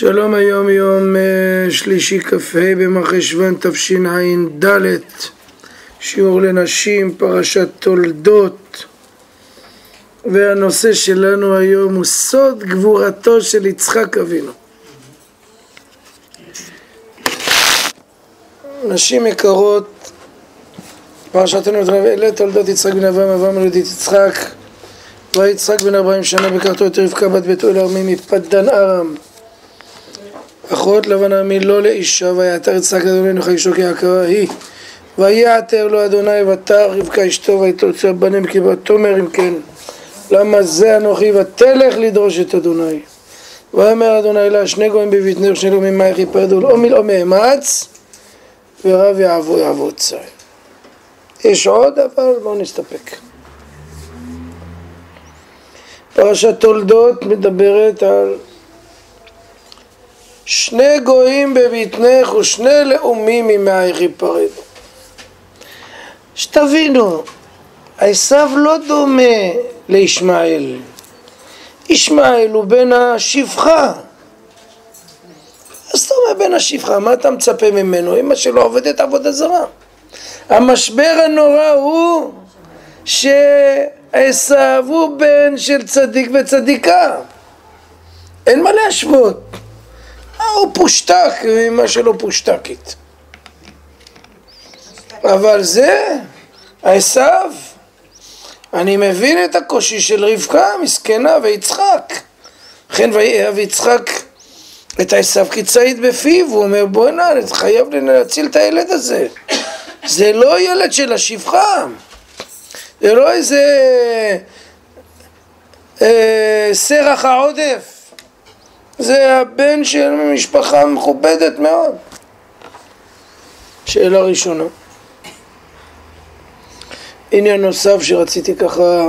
שלום, היום יום שלישי כ"ה במרחשוון תשע"ד, שיעור לנשים, פרשת תולדות, והנושא שלנו היום הוא סוד גבורתו של יצחק אבינו. נשים יקרות, פרשתנו אלה תולדות יצחק בן אברהם הוליד יצחק. ויצחק בן 40 שנה בקרתו את רבקה בת בתואל ארמי מפדן ארם, אחות לבן ארמי לא לאישה. ויעתר יצחק אדוני נוחה אשתו כעקרה היא, ויעתר לו אדוני ותר רבקה אשתו ויתרצה בנים כי ותאמר אם כן למה זה אנוכי ותלך לדרוש את אדוני. ואמר אדוני לה שני גויים בבטנך שני לאומים מאיך יפרדו או מלאו מאמץ ורב יעבוד צי. יש עוד אבל בואו נסתפק. פרשת תולדות מדברת על שני גויים בבטנך ושני לאומים ממאיך יפרדו. שתבינו, עשיו לא דומה לישמעאל. ישמעאל הוא בן השפחה. אז אתה אומר בן השפחה, מה אתה מצפה ממנו? אמא שלו עובדת עבודה זרה. המשבר הנורא הוא שעשיו הוא בן של צדיק וצדיקה. אין מה להשוות. הוא פושטק, אמא שלו פושטקית. אבל זה, עשיו, אני מבין את הקושי של רבקה, מסכנה, ויצחק. לכן ויאהב יצחק את עשיו כציד בפיו, הוא אומר בוא נע, חייב להציל את הילד הזה. זה לא ילד של השפחה, זה לא איזה סרח העודף, זה הבן של משפחה מכובדת מאוד. שאלה ראשונה, עניין נוסף שרציתי ככה,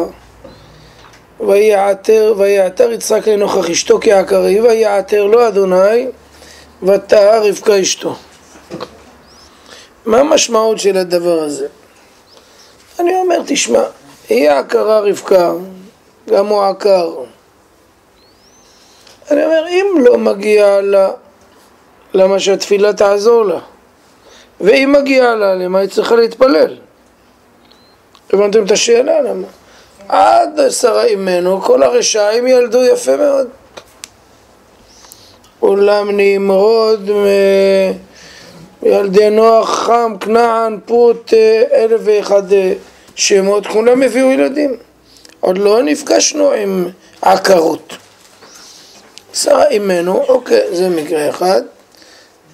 ויעתר יצחק לנוכח אשתו כעקרה, ויעתר לו אדוני ותהר רבקה אשתו. מה המשמעות של הדבר הזה? אני אומר תשמע, היא עקרה רבקה, גם הוא עקר. אני אומר אם לא מגיע לה, למה שהתפילה תעזור לה? ואם מגיע לה, למה היא צריכה להתפלל? הבנתם את השאלה? למה? עד שרה אימנו כל הרשעים ילדו יפה מאוד. אולם נמרוד ילדי נוח, חם, כנען, פוט, 1001 שמות, כולם הביאו ילדים. עוד לא נפגשנו עם עקרות. שרה אימנו, אוקיי, זה מקרה אחד.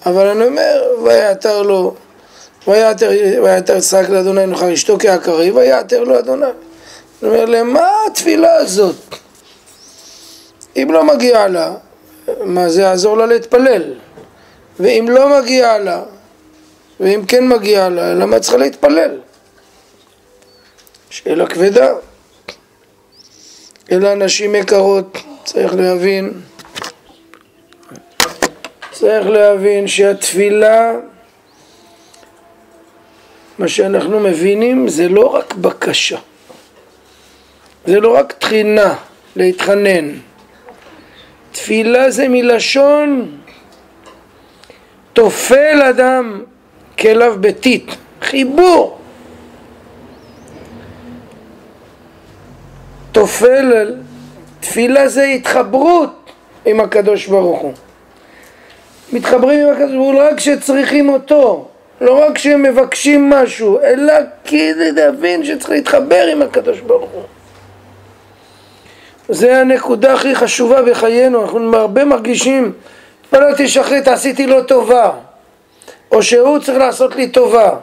אבל אני אומר, ויעתר לו, ויעתר יצחק לאדוני נוחה אשתו כעקרה, ויעתר לו אדוני. אני אומר, למה התפילה הזאת? אם לא מגיע לה, מה זה יעזור לה להתפלל? ואם לא מגיע לה, ואם כן מגיע לה, למה צריכה להתפלל? שאלה כבדה. אלה אנשים יקרות, צריך להבין שהתפילה, מה שאנחנו מבינים זה לא רק בקשה, זה לא רק תחינה, להתחנן. תפילה זה מלשון תופל אדם כליו ביתית, חיבור. תופל, תפילה זה התחברות עם הקדוש ברוך הוא. מתחברים עם הקדוש ברוך הוא לא רק שצריכים אותו, לא רק שהם מבקשים משהו, אלא כדי להבין שצריך להתחבר עם הקדוש ברוך הוא. זה הנקודה הכי חשובה בחיינו. אנחנו הרבה מרגישים, פלאתי שחרית, עשיתי לו טובה, או שהוא צריך לעשות לי טובה.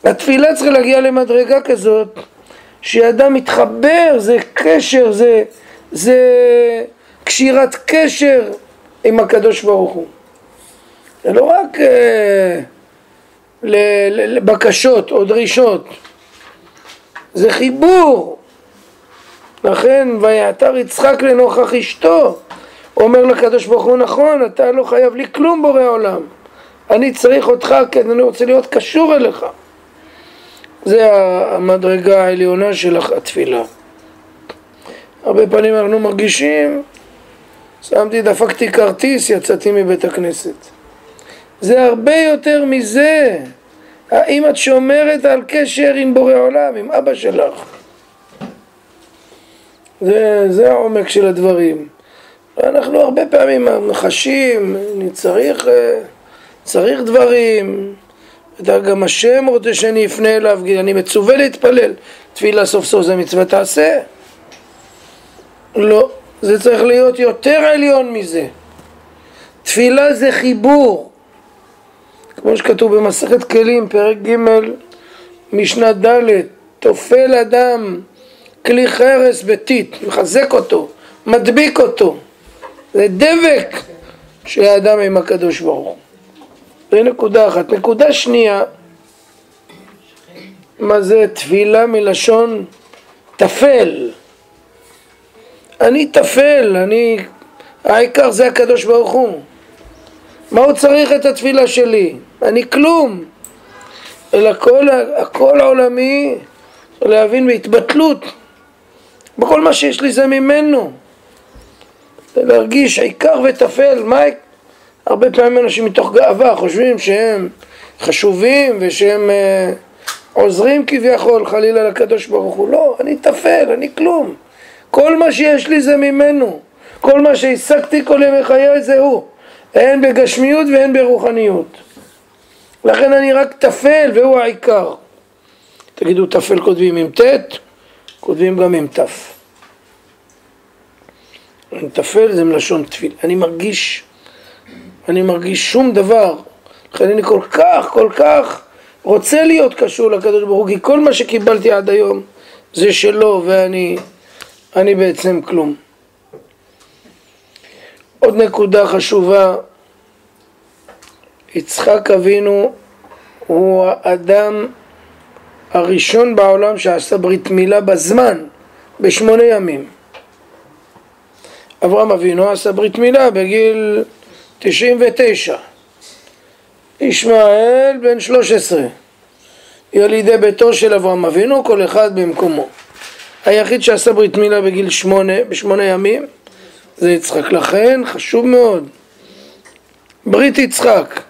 התפילה צריכה להגיע למדרגה כזאת, שאדם מתחבר, זה קשר, זה קשירת קשר עם הקדוש ברוך הוא. זה לא רק לבקשות או דרישות, זה חיבור. לכן ויעתר יצחק לנוכח אשתו, אומר לקדוש ברוך הוא, נכון, אתה לא חייב לי כלום בורא עולם, אני צריך אותך כי אני רוצה להיות קשור אליך. זה המדרגה העליונה של התפילה. הרבה פעמים אנחנו מרגישים דפקתי כרטיס, יצאתי מבית הכנסת. זה הרבה יותר מזה. האם את שומרת על קשר עם בורא עולם, עם אבא שלך? זה העומק של הדברים. אנחנו הרבה פעמים מחשים, אני צריך דברים, גם השם רוצה שאני אפנה אליו, אני מצווה להתפלל, תפילה סוף סוף זה מצווה תעשה. לא, זה צריך להיות יותר עליון מזה. תפילה זה חיבור, כמו שכתוב במסכת כלים, פרק ג' משנה ד', תופל אדם כלי חרס בטיט, מחזק אותו, מדביק אותו. זה דבק של האדם עם הקדוש ברוך הוא. זה נקודה אחת. נקודה שנייה, מה זה תפילה מלשון תפל? אני תפל, העיקר זה הקדוש ברוך הוא. מה הוא צריך את התפילה שלי? אני כלום. אלא הכל העולמי, להבין בהתבטלות. בכל מה שיש לי זה ממנו. להרגיש עיקר ותפל. הרבה פעמים אנשים מתוך גאווה חושבים שהם חשובים ושהם עוזרים כביכול חלילה לקדוש ברוך הוא. לא, אני תפל, אני כלום. כל מה שיש לי זה ממנו. כל מה שהשגתי כל ימי חיי זה הוא. הן בגשמיות והן ברוחניות. לכן אני רק תפל והוא העיקר. תגידו תפל כותבים עם ת', כותבים גם עם ת'. תפל זה מלשון תפיל. אני מרגיש שום דבר. לכן אני כל כך רוצה להיות קשור לקדוש ברוך הוא, כי כל מה שקיבלתי עד היום זה שלו, ואני בעצם כלום. עוד נקודה חשובה, יצחק אבינו הוא האדם הראשון בעולם שעשה ברית מילה בזמן, ב8 ימים. אברהם אבינו עשה ברית מילה בגיל 99. ישמעאל בן 13. ילידי ביתו של אברהם אבינו, כל אחד במקומו. היחיד שעשה ברית מילה בגיל 8, ב8 ימים, זה יצחק. לכן חשוב מאוד. ברית יצחק.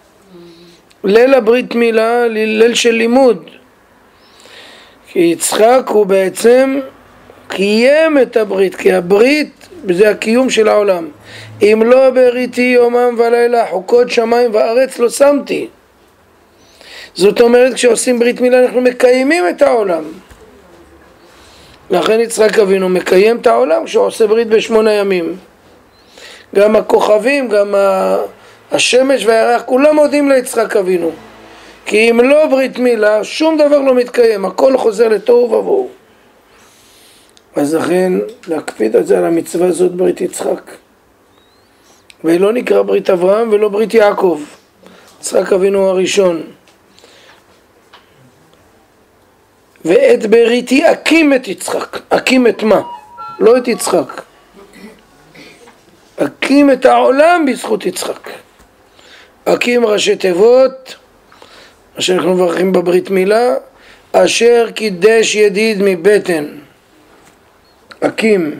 ליל הברית מילה, ליל של לימוד. כי יצחק הוא בעצם קיים את הברית, כי הברית זה הקיום של העולם. אם לא בריתי יומם ולילה, חוקות שמיים וארץ לא שמתי. זאת אומרת, כשעושים ברית מילה אנחנו מקיימים את העולם. לכן יצחק אבינו מקיים את העולם כשהוא עושה ברית ב8 ימים. גם הכוכבים, גם השמש והירח, כולם מודים ליצחק אבינו. כי אם לא ברית מילה, שום דבר לא מתקיים, הכל חוזר לתוהו ובוהו. אז לכן להקפיד את זה על המצווה הזאת ברית יצחק. ולא נקרא ברית אברהם ולא ברית יעקב. יצחק אבינו הראשון. ואת בריתי אקים את יצחק. אקים את מה? לא את יצחק. אקים את העולם בזכות יצחק. אקים ראשי תיבות, מה שאנחנו מברכים בברית מילה, אשר קידש ידיד מבטן. אקים.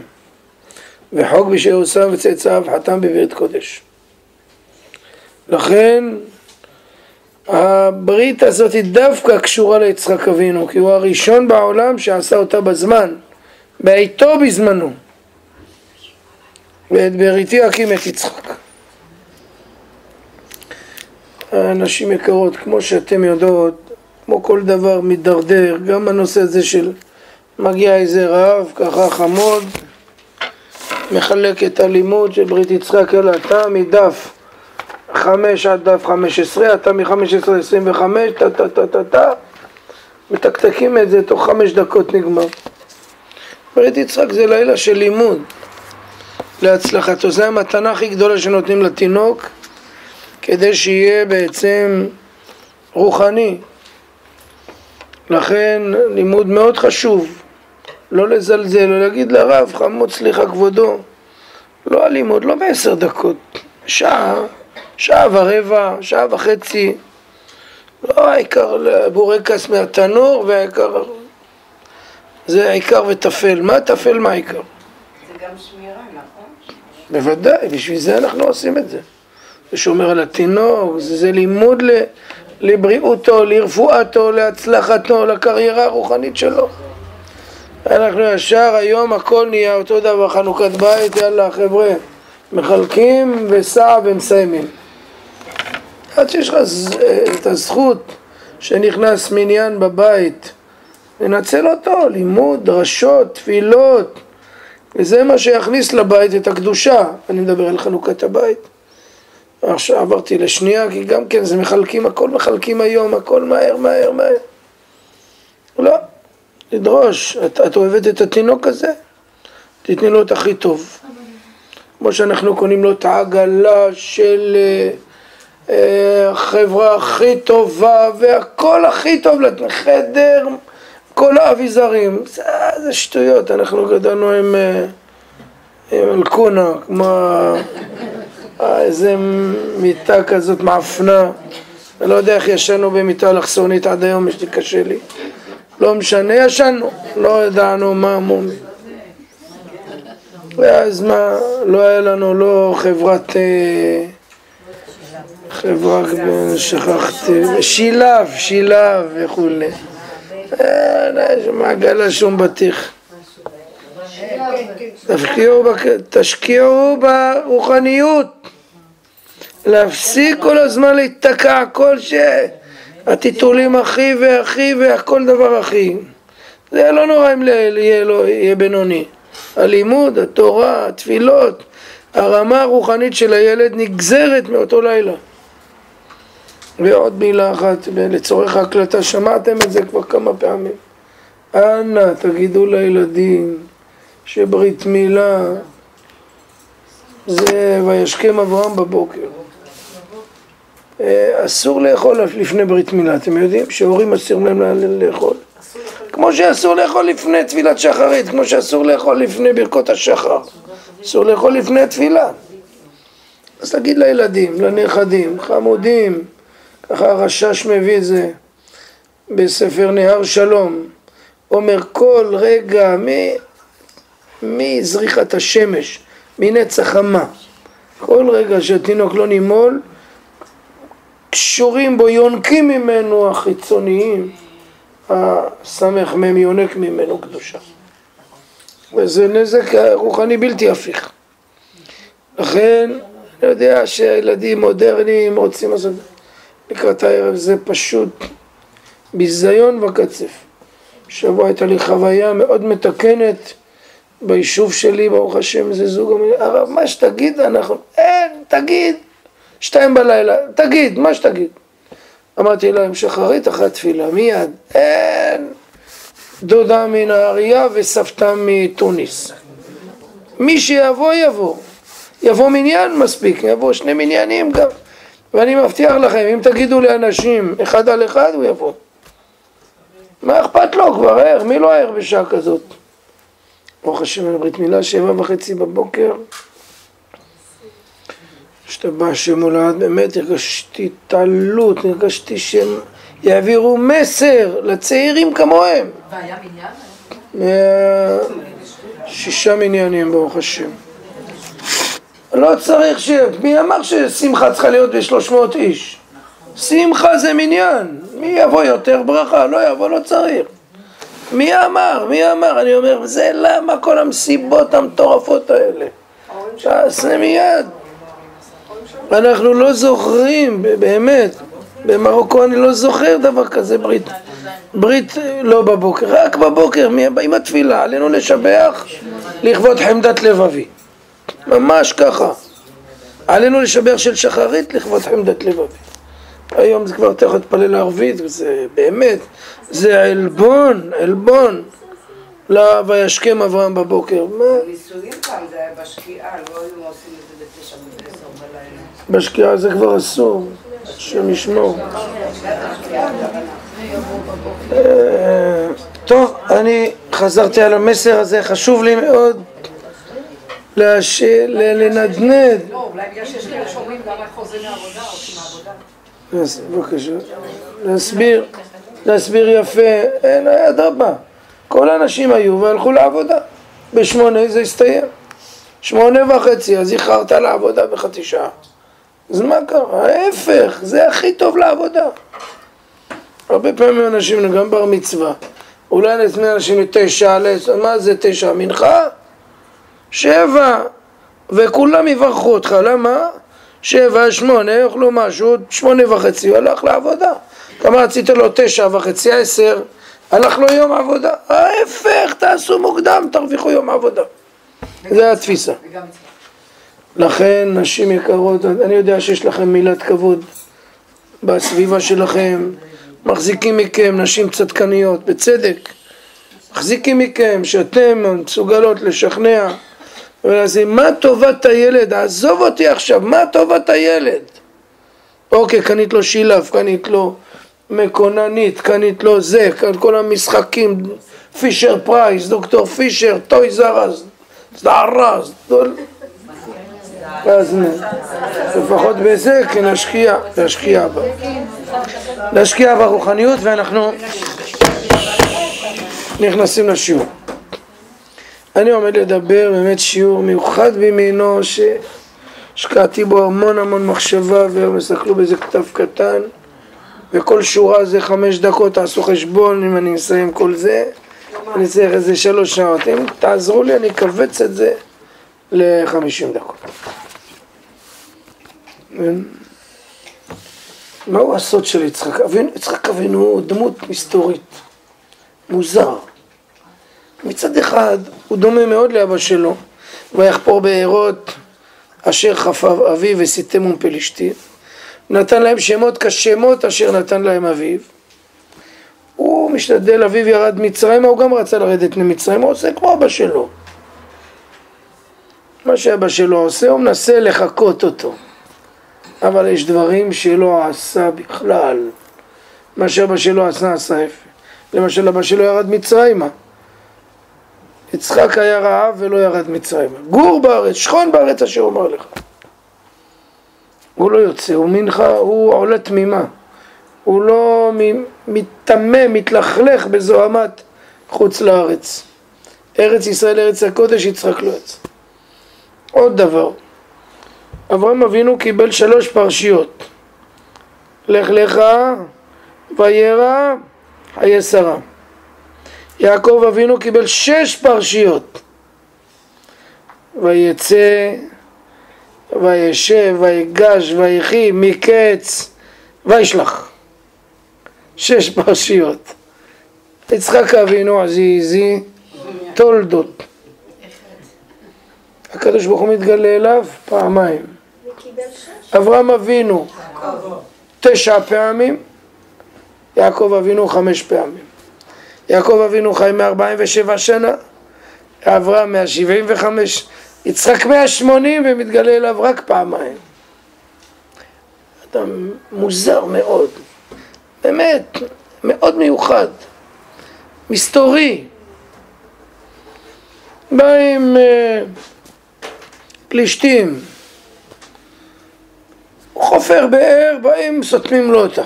וחוק בשעהו שם וצאצאיו חתם בברית קודש. לכן הברית הזאת היא דווקא קשורה ליצחק אבינו, כי הוא הראשון בעולם שעשה אותה בזמן, בעיתו בזמנו. ואת בריתי אקים את יצחק. אנשים יקרות, כמו שאתם יודעות, כמו כל דבר מדרדר, גם הנושא הזה של מגיע איזה רב, ככה חמוד, מחלק את הלימוד של ברית יצחק, אלא אתה מדף 5 עד דף 15, אתה מ-15 ל-25, מתקתקים את זה, תוך 5 דקות נגמר. ברית יצחק זה לילה של לימוד להצלחתו, זה המתנה הכי גדולה שנותנים לתינוק, כדי שיהיה בעצם רוחני. לכן לימוד מאוד חשוב, לא לזלזל, לא להגיד לרב, חמוד סליחה כבודו, לא הלימוד, לא ב10 דקות, שעה ורבע, שעה וחצי, לא העיקר בורקס מהתנור, והעיקר, זה העיקר ותפל. מה תפל, מה העיקר? זה גם שמירה, נכון? בוודאי, בשביל זה אנחנו עושים את זה. זה שומר על התינוק, זה לימוד לבריאותו, לרפואתו, להצלחתו, לקריירה הרוחנית שלו. אנחנו ישר היום הכל נהיה אותו דבר, חנוכת בית, יאללה חבר'ה, מחלקים וסע ומסיימים. עד שיש לך את הזכות שנכנס מניין בבית, ננצל אותו, לימוד, דרשות, תפילות, וזה מה שיכניס לבית את הקדושה. אני מדבר על חנוכת הבית. עכשיו עברתי לשנייה, כי גם כן זה מחלקים, הכל מחלקים היום, הכל מהר, מהר, מהר. לא, לדרוש, את אוהבת את התינוק הזה? תתני לו את הכי טוב. כמו שאנחנו קונים לו את העגלה של החברה הכי טובה, והכל הכי טוב, חדר, כל האביזרים. זה שטויות, אנחנו גדלנו עם אלקונה, כמו איזה מיטה כזאת מאפנה. אני לא יודע איך ישנו במיטה אלכסונית עד היום, יש לי קשה לי. לא משנה, ישנו, לא ידענו מה מומי. ואז מה, לא היה לנו לא שכחתי, שילב וכולי. יש מעגלה שום בטיח. תשקיעו ברוחניות, להפסיק כל הזמן להתקע כל הטיטולים אחי ואחי והכל דבר אחי. זה לא נורא אם יהיה בינוני. הלימוד, התורה, התפילות, הרמה הרוחנית של הילד נגזרת מאותו לילה. ועוד מילה אחת לצורך ההקלטה, שמעתם את זה כבר כמה פעמים. אנא תגידו לילדים שברית מילה זה וישכם אברהם בבוקר. אסור לאכול לפני ברית מילה, אתם יודעים שהורים אסור להם לאכול. כמו שאסור לאכול לפני תפילת שחרית, כמו שאסור לאכול לפני ברכות השחר, אסור לאכול לפני התפילה. אז תגיד לילדים, לנכדים, חמודים, ככה הרשש מביא זה בספר נהר שלום, אומר כל רגע מזריחת השמש, מנץ החמה, כל רגע שהתינוק לא נימול, קשורים בו, יונקים ממנו החיצוניים, הסמך מהם יונק ממנו קדושה. וזה נזק רוחני בלתי הפיך. לכן, אני יודע שהילדים מודרניים רוצים לעשות לקראת הערב, זה פשוט ביזיון וקצף. שבוע הייתה לי חוויה מאוד מתקנת ביישוב שלי, ברוך השם, זה זוג, הרב, מה שתגיד, אנחנו, אין, תגיד, 2 בלילה, תגיד, מה שתגיד. אמרתי להם, שחרית אחרי תפילה, מיד, אין, דודה מנהריה וסבתא מתוניס. מי שיבוא, יבוא מניין מספיק, יבוא 2 מניינים גם. ואני מבטיח לכם, אם תגידו לאנשים 1 על 1, הוא יבוא. מה אכפת לו כבר ער? מי לא ער בשעה כזאת? ברוך השם, על ברית מילה 7:30 בבוקר. השתבח שם הולד, באמת הרגשתי תעלות, הרגשתי שהם יעבירו מסר לצעירים כמוהם. והיה מניין? 6 מניינים ברוך השם. לא צריך מי אמר ששמחה צריכה להיות ב300 איש? שמחה זה מניין. מי יבוא יותר ברכה? לא יבוא, לא צריך. מי אמר? אני אומר, זה למה כל המסיבות המטורפות האלה? תעשה מיד. אנחנו לא זוכרים, באמת, במרוקו אני לא זוכר דבר כזה, ברית לא בבוקר, רק בבוקר, עם התפילה, עלינו לשבח לכבוד חמדת לבבי, ממש ככה, עלינו לשבח של שחרית לכבוד חמדת לבבי. היום זה כבר תכף תפלל ערבית, וזה באמת, זה עלבון, לא וישכם אברהם בבוקר. ניסויים פעם זה היה בשקיעה, לא היו עושים את זה ב9 וב10 בלילה. בשקיעה זה כבר אסור, השם ישמור. טוב, אני חזרתי על המסר הזה, חשוב לי מאוד לנדנד. לא, אולי בגלל שיש כאלה שאומרים גם על חוזר מהעבודה או מהעבודה. בבקשה, להסביר יפה, אין, אדרבה. כל האנשים היו והלכו לעבודה. ב8 זה הסתיים. 8:30, אז איחרת לעבודה בחצי שעה. אז מה קרה? ההפך, זה הכי טוב לעבודה. הרבה פעמים אנשים, גם בר מצווה, אולי נזמין אנשים ל9, מה זה 9? מנחה? 7, וכולם יברכו אותך, למה? 7, 8, יאכלו משהו, 8:30, הוא הלך לעבודה. כמה רצית לו 9:30, 10, הלך לו יום עבודה. ההפך, תעשו מוקדם, תרוויחו יום עבודה. זה התפיסה. לכן, נשים יקרות, אני יודע שיש לכם מילת כבוד בסביבה שלכם, מחזיקים מכם, נשים צדקניות, בצדק, מחזיקים מכם שאתם מסוגלות לשכנע ולהגיד, מה טובת הילד? עזוב אותי עכשיו, מה טובת הילד? אוקיי, קנית לו שילב, קנית לו מקוננית, קנית לו זה, כל המשחקים, פישר פרייס, דוקטור פישר, טוי זרז, זערז, אז לפחות בזה להשקיע ברוחניות, ואנחנו נכנסים לשיעור. אני עומד לדבר באמת שיעור מיוחד במינו שהשקעתי בו המון מחשבה, ומסתכלו באיזה כתב קטן, וכל שורה זה 5 דקות, תעשו חשבון אם אני אסיים כל זה, אני צריך איזה 3 שעות. אם תעזרו לי אני אקבץ את זה ל50 דקות. מהו הסוד של יצחק? יצחק אבינו הוא דמות מסתורית, מוזר. מצד אחד הוא דומה מאוד לאבא שלו, ויחפור בארות אשר חפר אביו וסיתמום פלישתים, נתן להם שמות כשמות אשר נתן להם אביו. הוא משתדל, אביו ירד מצרים, הוא גם רצה לרדת ממצרים, הוא עושה כמו אבא שלו. מה שאבא שלו עושה, הוא מנסה לחקות אותו. אבל יש דברים שלא עשה בכלל. מה שאבא שלו עשה ההפך. למשל, אבא שלו ירד מצרימה. יצחק היה רעב ולא ירד מצרימה. גור בארץ, שכון בארץ אשר אומר לך. הוא לא יוצא, הוא מנחה, הוא עולה תמימה. הוא לא מתמם, מתלכלך בזוהמת חוץ לארץ. ארץ ישראל, ארץ הקודש, יצחק לא יצא. עוד דבר. אברהם אבינו קיבל 3 פרשיות. לך לך, וירא, חיי שרה. יעקב אבינו קיבל 6 פרשיות. ויצא, וישב, ויגש, ויחי, מקץ, וישלח. 6 פרשיות. יצחק אבינו עזיזי, תולדות. הקדוש ברוך הוא מתגלה אליו פעמיים. אברהם אבינו 9 פעמים, יעקב אבינו 5 פעמים. יעקב אבינו חי 147 שנה, אברהם 175, יצחק 180 ומתגלה אליו רק פעמיים. אדם מוזר מאוד, באמת מאוד מיוחד, מסתורי. באים פלישתים, הוא חופר באר, באים סותמים לו אותה.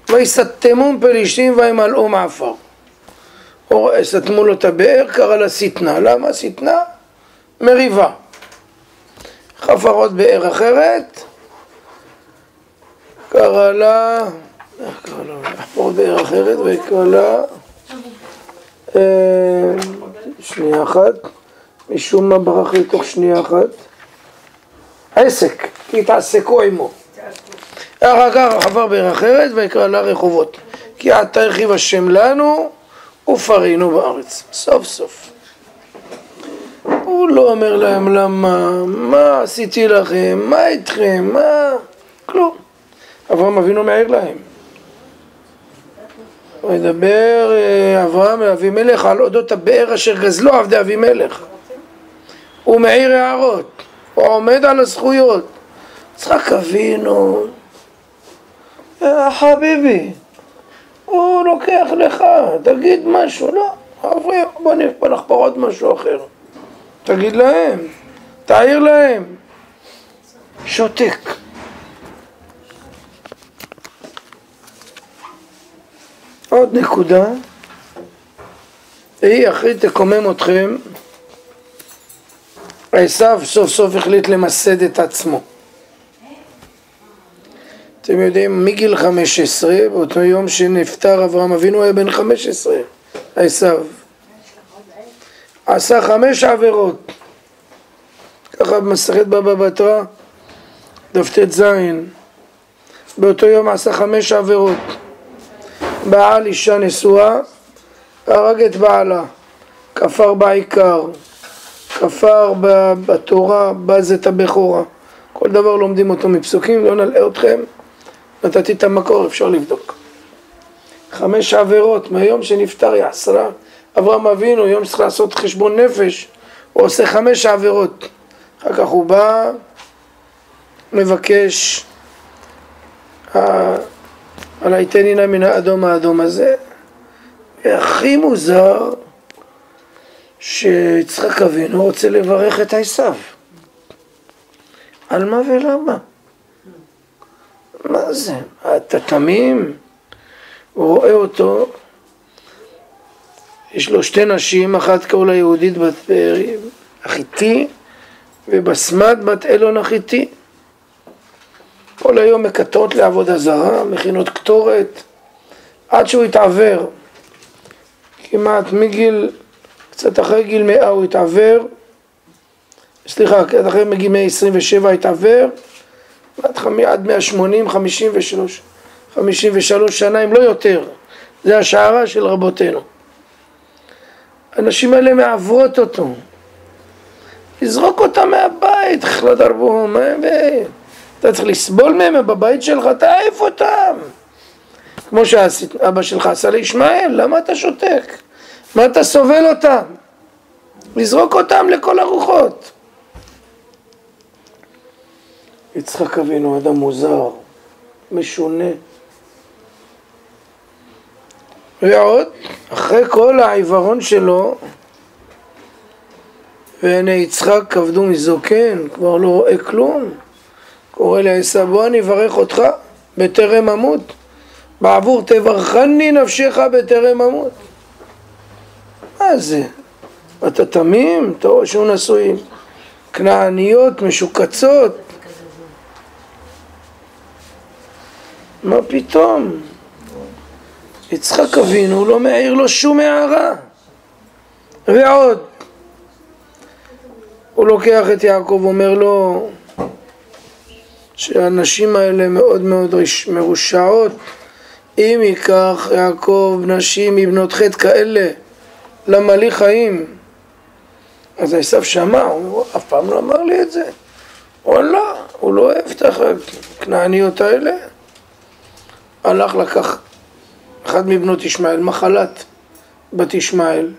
ויסתמום פלישתים וימלאו מעפר. סתמו לו את הבאר, קרא לה שטנה. למה שטנה? מריבה. חפר עוד באר אחרת, קרא לה, חפר עוד באר אחרת ויקרא לה, שנייה אחת, משום מה ברח לי תוך שנייה אחת, עסק, כי התעסקו עמו. אחר כך חפר באר אחרת ויקרא לה רחובות, כי עתה הרחיב השם לנו ופרינו בארץ. סוף סוף הוא לא אומר להם למה, מה עשיתי לכם, מה איתכם, מה, כלום. אברהם אבינו מעיר להם. הוא ידבר אברהם לאבימלך על אודות הבאר אשר גזלו עבדי אבימלך. הוא מעיר הערות, הוא עומד על הזכויות. יצחק אבינו, חביבי, הוא לוקח לך, תגיד משהו, לא, בוא נחפור עוד משהו אחר. תגיד להם, תעיר להם. שותק. עוד נקודה, היא הכי תקומם אתכם, עשיו סוף סוף החליט למסד את עצמו. אתם יודעים, מגיל 15, באותו יום שנפטר אברהם אבינו היה בן 15, עשיו. עשה 5 עבירות. ככה במסכת בבא בתרא, דף ט"ז. באותו יום עשה 5 עבירות. בעל אישה נשואה, הרג את בעלה, כפר בעיקר, כפר בתורה, בז את הבכורה. כל דבר לומדים אותו מפסוקים, לא נלאה אתכם. נתתי את המקור, אפשר לבדוק. 5 עבירות מהיום שנפטר יעשרה. אברהם אבינו, יום שצריך לעשות חשבון נפש, הוא עושה 5 עבירות. אחר כך הוא בא, מבקש, על היתנינה מן האדום הזה. והכי מוזר, שיצחק אבינו רוצה לברך את עשיו. על מה ולמה? מה זה? אתה תמים? הוא רואה אותו, יש לו 2 נשים, אחת קראו לה יהודית בת בארי, החיתי, ובסמת בת אלון החיתי. כל היום מקטרות לעבודה זרה, מכינות קטורת, עד שהוא התעבר. כמעט מגיל, קצת אחרי גיל 100 הוא התעבר, סליחה, קצת אחרי מגיל 127 התעבר, עד 180, 53 שנה, אם לא יותר. זה השערה של רבותינו. האנשים האלה מעברות אותו. לזרוק אותם מהבית, לא דרבו, אתה צריך לסבול מהם בבית שלך, תעיף אותם. כמו שאבא שלך עשה לישמעאל, למה אתה שותק? מה אתה סובל אותם? לזרוק אותם לכל הרוחות. יצחק אבינו אדם מוזר, משונה. ועוד, אחרי כל העיוורון שלו, והנה יצחק כבדו מזוקן, כבר לא רואה כלום. קורא לעשיו, בוא אני אברך אותך בטרם אמות. בעבור תברכני נפשך בטרם אמות. מה זה? אתה תמים? אתה רואה שהוא נשוי כנעניות, משוקצות. מה פתאום? יצחק אבינו לא מעיר לו שום הערה. ועוד, הוא לוקח את יעקב, אומר לו שהנשים האלה מאוד מאוד מרושעות. אם ייקח יעקב נשים מבנות חטא כאלה למלא חיים, אז עשיו שמע, הוא אומר, אף פעם לא אמר לי את זה. וואלה, הוא לא אוהב את הכנעניות האלה. הלך לקח אחד מבנות ישמעאל, מחלת בת ישמעאל.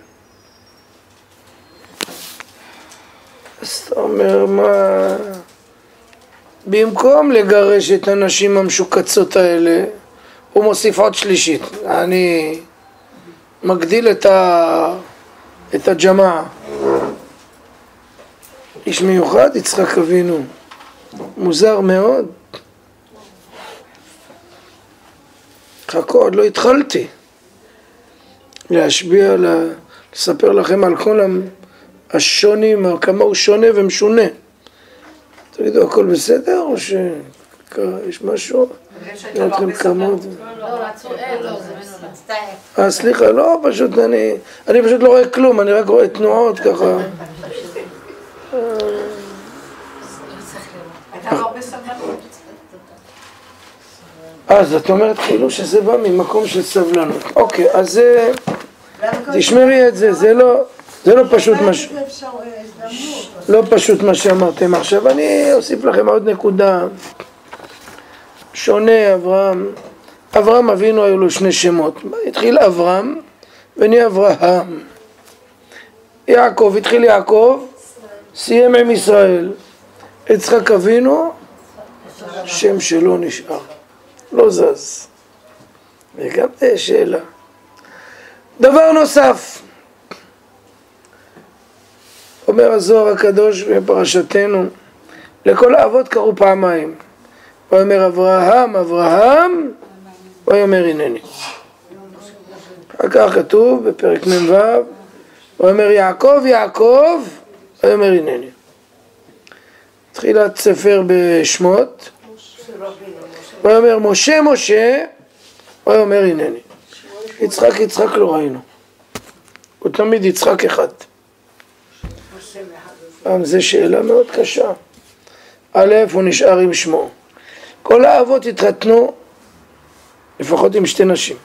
אז אתה אומר, מה? במקום לגרש את הנשים המשוקצות האלה, הוא מוסיף עוד שלישית. אני מגדיל את הג'מעה. איש מיוחד, יצחק אבינו. מוזר מאוד. חכו, עוד לא התחלתי להשביע, לספר לכם על כל השונים, כמה הוא שונה ומשונה. תגידו, הכל בסדר או שיש משהו? לא אתכם כמות. סליחה, לא, פשוט אני פשוט לא רואה כלום, אני רק רואה תנועות ככה. אז את אומרת כאילו שזה בא ממקום של סבלנות. אוקיי, אז תשמרי את זה, זה לא פשוט לא פשוט מה שאמרתם עכשיו. אני אוסיף לכם עוד נקודה. שונה אברהם אבינו היו לו 2 שמות. התחיל אברהם ונהיה אברהם. יעקב התחיל יעקב, סיים עם ישראל. יצחק אבינו, שם שלו נשאר, לא זז. וגם שאלה. דבר נוסף, אומר הזוהר הקדוש בפרשתנו, לכל האבות קראו פעמיים. הוא אומר אברהם, הוא אומר הנני. אחר כך כתוב בפרק מ"ו, הוא אומר יעקב, הוא אומר הנני. תחילת ספר בשמות, ויאמר משה משה, ויאמר הנני. יצחק יצחק לא ראינו, הוא תמיד יצחק אחד. זו שאלה מאוד קשה. א', הוא נשאר עם שמו. כל האבות התחתנו לפחות עם שתי נשים.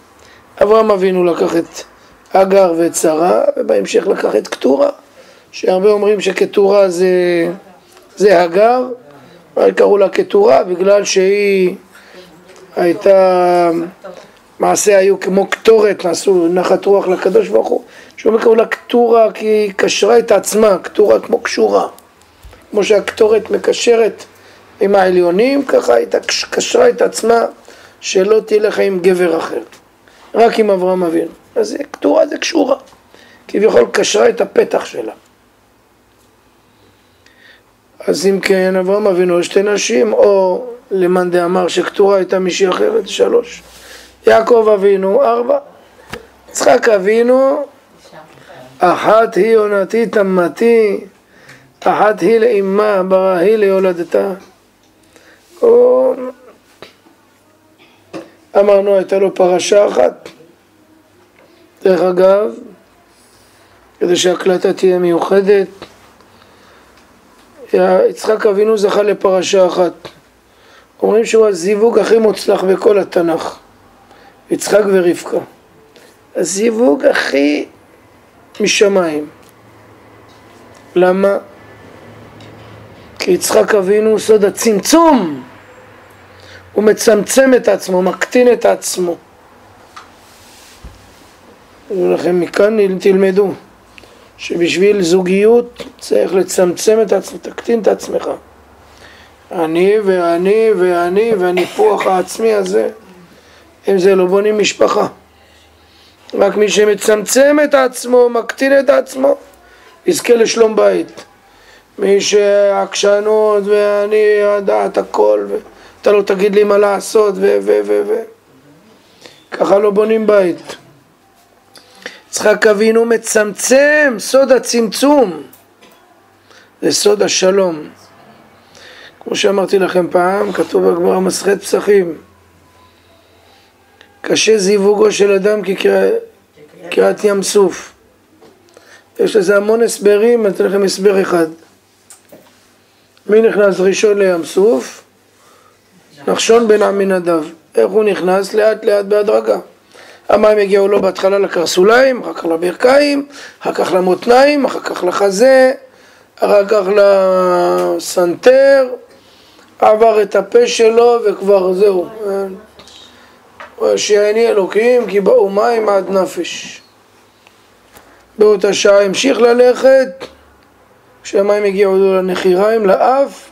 אברהם אבינו לקח את אגר ואת שרה, ובהמשך לקח את קטורה, שהרבה אומרים שקטורה זה אגר, אבל קראו לה קטורה בגלל שהיא הייתה, מעשה היו כמו קטורת, נעשו נחת רוח לקדוש ברוך הוא, שאומרים קראו לה קטורה כי היא קשרה את עצמה, קטורה כמו קשורה, כמו שהקטורת מקשרת עם העליונים, ככה הייתה קשרה את עצמה שלא תלך עם גבר אחר, רק עם אברהם אבינו. אז קטורה זה קשורה, כביכול קשרה את הפתח שלה. אז אם כן, אברהם אבינו שתי נשים, או למאן דאמר שקטורה הייתה מישהי אחרת, 3. יעקב אבינו 4. יצחק אבינו, אחת היא עונתי תמתי, אחת היא לאמה, ברא היא ליולדתה. אמרנו, הייתה לו פרשה אחת. דרך אגב, כדי שהקלטה תהיה מיוחדת, יצחק אבינו זכה לפרשה אחת. אומרים שהוא הזיווג הכי מוצלח בכל התנ"ך, יצחק ורבקה. הזיווג הכי משמיים. למה? כי יצחק אבינו סוד הצמצום, הוא מצמצם את עצמו, מקטין את עצמו. ולכן מכאן תלמדו שבשביל זוגיות צריך לצמצם את עצמך, תקטין את עצמך. אני ואני ואני והניפוח העצמי הזה, אם זה לא בונים משפחה. רק מי שמצמצם את עצמו, מקטין את עצמו, יזכה לשלום בית. מי שעקשנות ואני יודעת הכל ואתה לא תגיד לי מה לעשות ככה לא בונים בית. יצחק אבינו מצמצם, סוד הצמצום זה סוד השלום. כמו שאמרתי לכם פעם, כתוב בגמרא מסכת פסחים, קשה זיווגו של אדם כקריעת ים סוף. יש לזה המון הסברים, אני אתן לכם הסבר אחד. מי נכנס ראשון לים סוף? נחשון בן עמינדב. איך הוא נכנס? לאט לאט בהדרגה. המים הגיעו לו בהתחלה לקרסוליים, אחר כך לברכיים, אחר כך למותניים, אחר כך לחזה, אחר כך לסנטר, עבר את הפה שלו וכבר זהו. שיעני אלוקים כי באו מים עד נפש. באותה שעה המשיך ללכת, כשהמים הגיעו לו לנחיריים, לאף,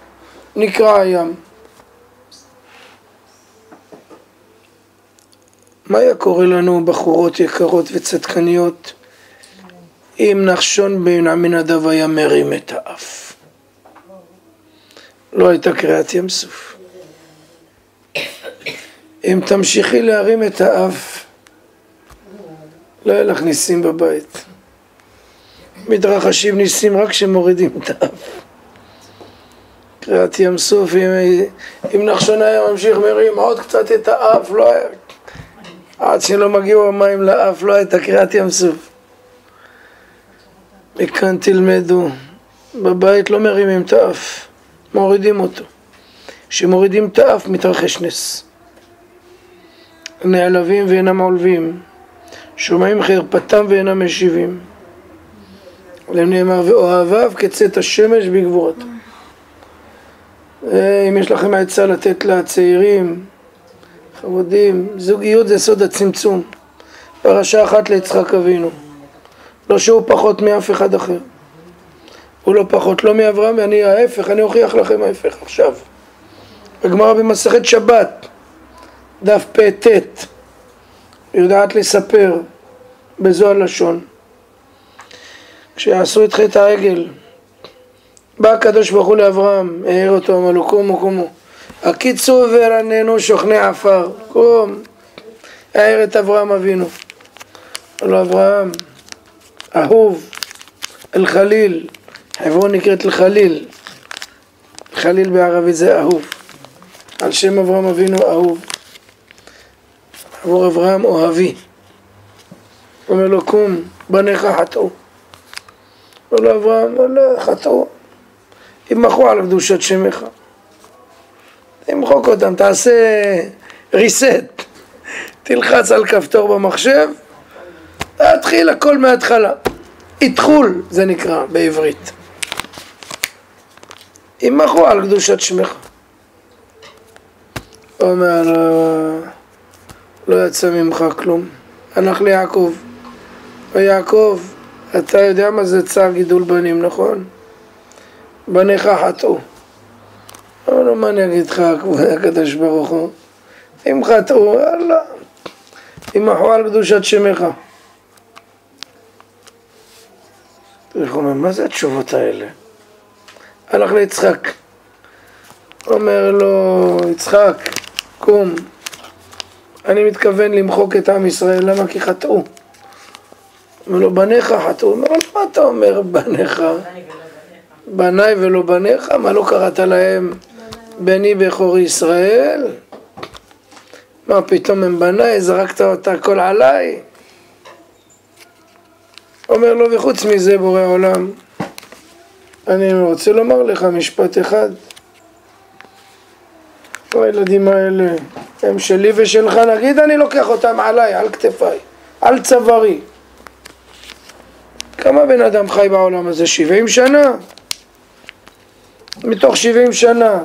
נקרע הים. מה היה קורה לנו בחורות יקרות וצדקניות אם נחשון בן עמינדב היה מרים את האף? לא הייתה קריעת ים סוף. אם תמשיכי להרים את האף, לא היה לך ניסים בבית. מתרחשים ניסים רק שמורידים את האף. קריעת ים סוף, אם נחשון היה ממשיך מרים עוד קצת את האף, לא היה... עד שלא מגיעו המים לאף, לא הייתה קריעת ים סוף. מכאן תלמדו, בבית לא מרימים את האף, מורידים אותו. כשמורידים את האף מתרחש נס. נעלבים ואינם עולבים, שומעים חרפתם ואינם משיבים. עליהם נאמר ואוהביו כצאת השמש בגבורת. אם יש לכם עצה לתת לצעירים, חמודים, זוגיות זה סוד הצמצום. פרשה אחת ליצחק אבינו. לא שהוא פחות מאף אחד אחר. הוא לא פחות, לא מאברהם, ואני ההפך, אני אוכיח לכם ההפך עכשיו. הגמרא במסכת שבת, דף פ"ט, יודעת לספר בזו הלשון. כשעשו את חטא העגל, בא הקדוש ברוך הוא לאברהם, העיר אותו, אמר לו קומו קומו. הקיצור ורננו שוכני עפר, קום, העיר את אברהם אבינו. אמר לו אברהם, אהוב, אל חליל, חברון נקראת אל חליל, חליל בערבית זה אהוב. על שם אברהם אבינו אהוב. עבור אברהם אוהבי. אומר לו קום, בניך חטאו. אומר לו אברהם, לא חטאו. ימחו על קדושת שמך. תמחוק אותם, תעשה ריסט. תלחץ על כפתור במחשב. תתחיל הכל מההתחלה. איתחול זה נקרא בעברית. ימחו על קדושת שמך. אומר לא יצא ממך כלום. הלך ליעקב. ויעקב, אתה יודע מה זה צער גידול בנים, נכון? בניך חטאו. אבל לא, מה אני אגיד לך, כבוד הקדוש ברוך הוא? אם חטאו, לא. ימחו על קדושת שמך. הוא אומר, מה זה התשובות האלה? הלך ליצחק. אומר לו, יצחק, קום. אני מתכוון למחוק את עם ישראל, למה? כי חטאו. אומר לו, בניך חטאו. אומר לו, מה אתה אומר בניך? בניי ולא בניך? מה לא קראת להם? בני בכור ישראל? מה פתאום הם בניי? זרקת אותה הכל עליי? אומר לו, וחוץ מזה בורא עולם, אני רוצה לומר לך משפט אחד. הילדים האלה הם שלי ושלך, נגיד אני לוקח אותם עליי, על כתפיי, על צווארי. כמה בן אדם חי בעולם הזה? 70 שנה. מתוך 70 שנה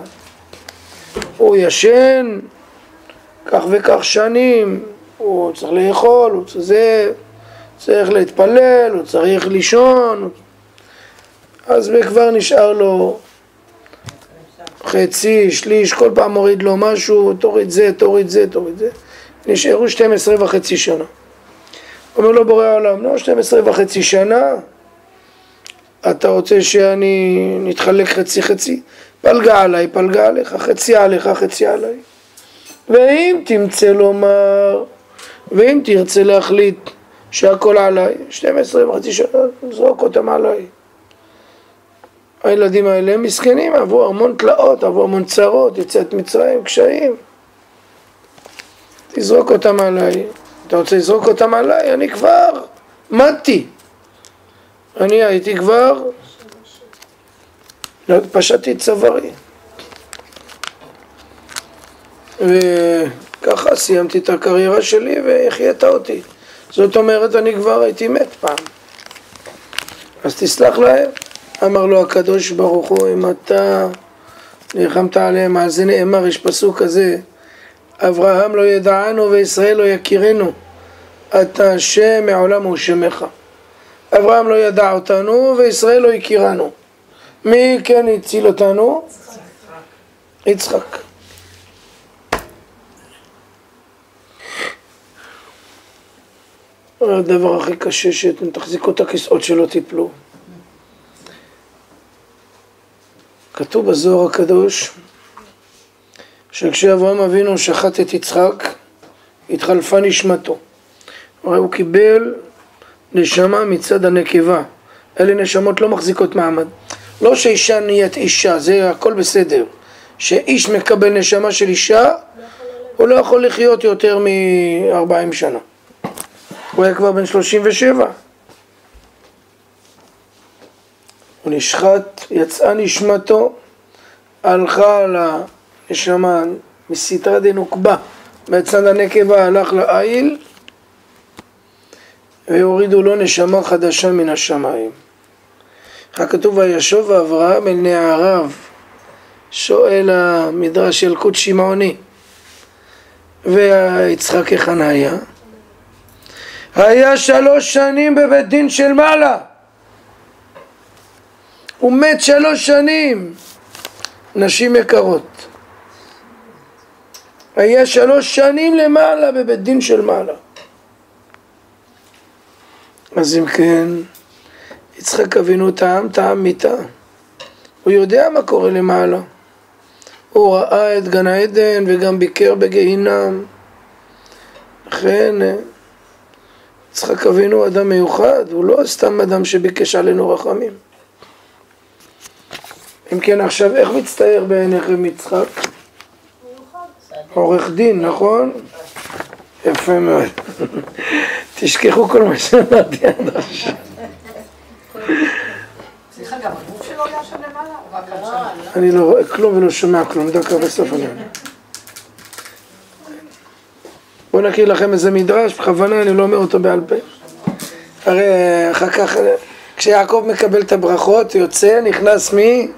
הוא ישן כך וכך שנים, הוא צריך לאכול, הוא צריך להתפלל, הוא צריך לישון, אז כבר נשאר לו חצי, שליש, כל פעם מוריד לו משהו, תוריד זה, תוריד זה, תוריד זה. נשארו 12.5 שנה. אומר לו בורא העולם, לא, 12.5 שנה, אתה רוצה שאני נתחלק חצי חצי? פלגה עליי, פלגה עליך, חצי עליך, חצי עליי. ואם תמצא לומר, ואם תרצה להחליט שהכל עליי, 12.5 שנה, זרוק אותם עליי. הילדים האלה הם מסכנים, עברו המון תלאות, עברו המון צרות, יציאת מצרים, קשיים. תזרוק אותם עליי. אתה רוצה לזרוק אותם עליי? אני כבר מתתי. אני הייתי כבר, פשטתי צווארי. וככה סיימתי את הקריירה שלי והחייתה אותי. זאת אומרת, אני כבר הייתי מת פעם. אז תסלח להם. אמר לו הקדוש ברוך הוא, אם אתה נלחמת עליהם, על זה נאמר, יש פסוק כזה, אברהם לא ידענו וישראל לא יכירנו, אתה השם מעולם הוא שמך. אברהם לא ידע אותנו וישראל לא הכירנו. מי כן הציל אותנו? יצחק. הדבר הכי קשה שתחזיקו את הכיסאות שלא תיפלו. כתוב בזוהר הקדוש שכשאברהם אבינו שחט את יצחק התחלפה נשמתו. הרי הוא קיבל נשמה מצד הנקבה. אלה נשמות לא מחזיקות מעמד. לא שאישה נהיית אישה, זה הכל בסדר. שאיש מקבל נשמה של אישה, הוא לא יכול לחיות יותר מ-40 שנה. הוא היה כבר בן 37. הוא נשחט, יצאה נשמתו, הלכה לנשמה מסתרא דנוקבה, מצד הנקבה הלך לעיל, והורידו לו נשמה חדשה מן השמיים. כתוב וישוב אברהם אל נעריו, שואל המדרש ילקוט שמעוני, ויצחק היכן היה? היה 3 שנים בבית דין של מעלה. הוא מת 3 שנים. נשים יקרות. היה 3 שנים למעלה בבית דין של מעלה. אז אם כן, יצחק אבינו טעם מיתה. הוא יודע מה קורה למעלה. הוא ראה את גן העדן וגם ביקר בגיהינם. לכן, יצחק אבינו אדם מיוחד, הוא לא סתם אדם שביקש עלינו רחמים. אם כן עכשיו, איך מצטייר בעיניכם יצחק? עורך דין, נכון? יפה מאוד. תשכחו כל מה שאמרתי עד עכשיו. סליחה, גם הגוף שלו היה שם למעלה? או רק על שם? אני לא רואה כלום ולא שומע כלום, דקה בסוף אני אומר. בואו נקריא לכם איזה מדרש, בכוונה אני לא אומר אותו בעל פה. הרי אחר כך, כשיעקב מקבל את הברכות, יוצא, נכנס מי?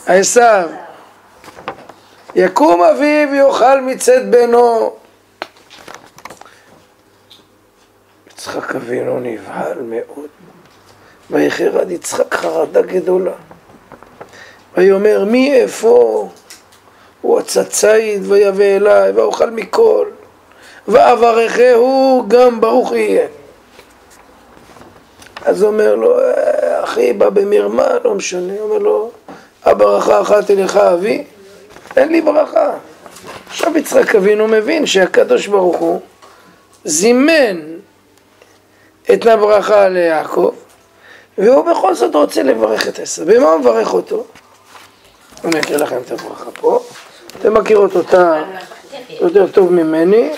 עשיו. יקום אביו ויאכל מצאת בנו. יצחק אבינו נבהל מאוד. ויחרד יצחק חרדה גדולה. ויאמר מי איפה? הוא עצה ציד ויבא אליי ואוכל מכל. ואברכהו גם ברוך יהיה. אז אומר לו, אחי בא במרמה, לא משנה. אומר לו, הברכה אחת אליך אבי, אין לי ברכה. עכשיו יצחק אבינו מבין שהקדוש ברוך הוא זימן את הברכה ליעקב, והוא בכל זאת רוצה לברך את עשיו. במה הוא מברך אותו? אני אקריא לכם את הברכה פה. אתם מכירות אותה יותר טוב ממני,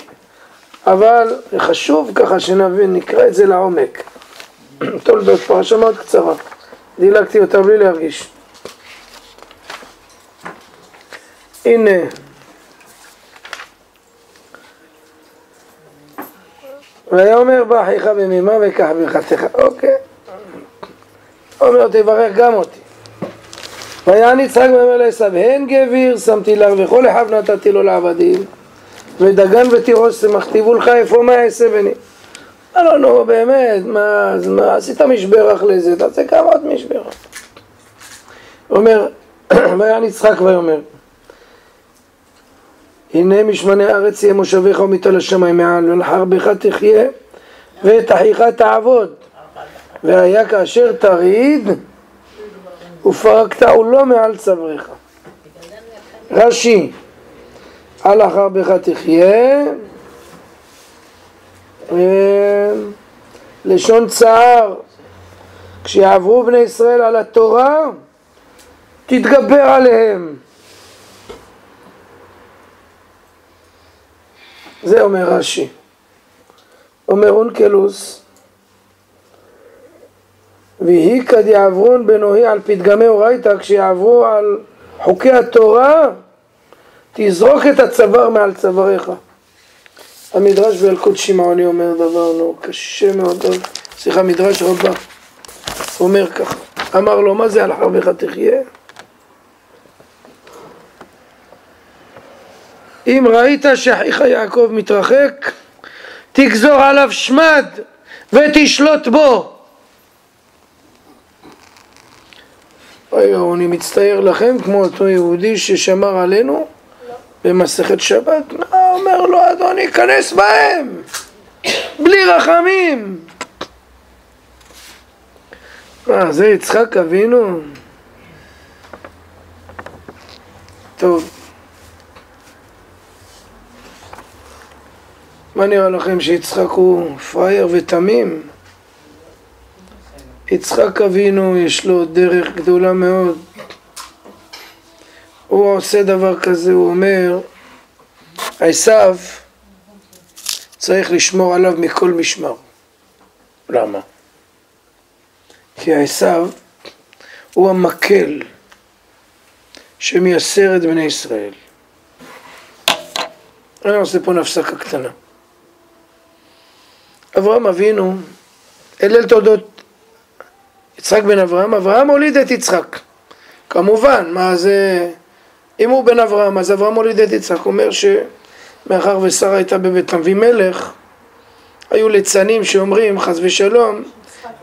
אבל חשוב ככה שנבין, נקרא את זה לעומק. תולדות פרשה מאוד קצרה, דילגתי אותה בלי להרגיש. הנה, ויאמר בא אחיך במימה וקח ברכתך. אוקיי, אומר תברך גם אותי. ויען יצחק ואומר לעשיו, הן גביר שמתי לך וכל אחיו נתתי לו לעבדים, ודגן ותירוש שמכתיבו לך, איפה מה אעשה בני? לא, נו, באמת, מה עשית משברך לזה? תעשה כמה עוד משברך. אומר, ויען יצחק ויאמר, הנה משמני הארץ יהיה מושביך ומטל השמיים מעל, ולחרבך תחיה ואת אחיך תעבוד. והיה כאשר תריד ופרקת עולו מעל צווארך. רש"י, על החרבך תחיה, לשון צער, כשיעברו בני ישראל על התורה תתגבר עליהם. זה אומר רש"י. אומר אונקלוס, ויהי כד יעברון בנוהי על פתגמי אורייתא, כשיעברו על חוקי התורה תזרוק את הצוואר מעל צוואריך. המדרש באלקוט שמעוני אומר דבר קשה מאוד. סליחה, מדרש רבה אומר ככה, אמר לו, מה זה על חרבך תחיה? אם ראית שאחיך יעקב מתרחק, תגזור עליו שמד ותשלוט בו. אני מצטער לכם כמו אותו יהודי ששמר עלינו במסכת שבת. אומר לו, אדוני, כנס בהם בלי רחמים. זה יצחק אבינו? טוב, מה נראה לכם, שיצחק הוא פרייר ותמים? יצחק אבינו יש לו דרך גדולה מאוד. הוא עושה דבר כזה, הוא אומר, עשיו צריך לשמור עליו מכל משמר. למה? כי עשיו הוא המקל שמייסר את בני ישראל. אני עושה פה נפסקה קטנה. אברהם אבינו, אלה תולדות יצחק בן אברהם, אברהם הוליד את יצחק. כמובן, מה זה, אם הוא בן אברהם, אז אברהם הוליד את יצחק. אומר שמאחר ושרה הייתה בבית אבימלך, היו ליצנים שאומרים, חס ושלום,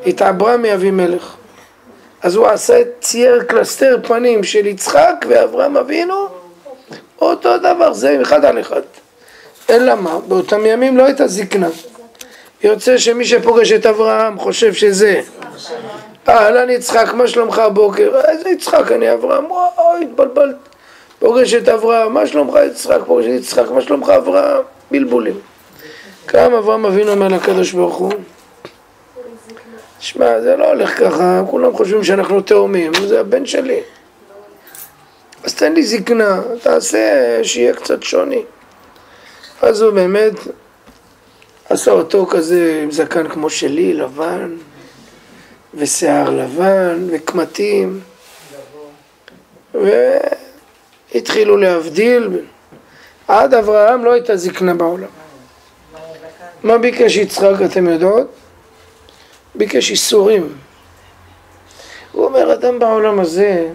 התעברה מאבימלך. אז הוא עשה את צייר קלסתר פנים של יצחק ואברהם אבינו, אותו דבר, זה אחד על אחד. אלא מה? באותם ימים לא הייתה זקנה. יוצא שמי שפוגש את אברהם חושב שזה אהלן יצחק, מה שלומך הבוקר? איזה יצחק, אני אברהם. וואו, התבלבלת. פוגש את אברהם, מה שלומך יצחק? פוגש את יצחק, מה שלומך אברהם? בלבולים. כמה אברהם אבינו אומר לקדוש ברוך הוא, שמע, זה לא הולך ככה, כולם חושבים שאנחנו תאומים, זה הבן שלי. אז תן לי זקנה, תעשה שיהיה קצת שוני. אז הוא באמת עשה אותו כזה עם זקן כמו שלי, לבן, ושיער לבן, וקמטים, והתחילו להבדיל. עד אברהם לא הייתה זקנה בעולם. מה ביקש יצחק, אתם יודעות? ביקש איסורים. הוא אומר, אדם בעולם הזה,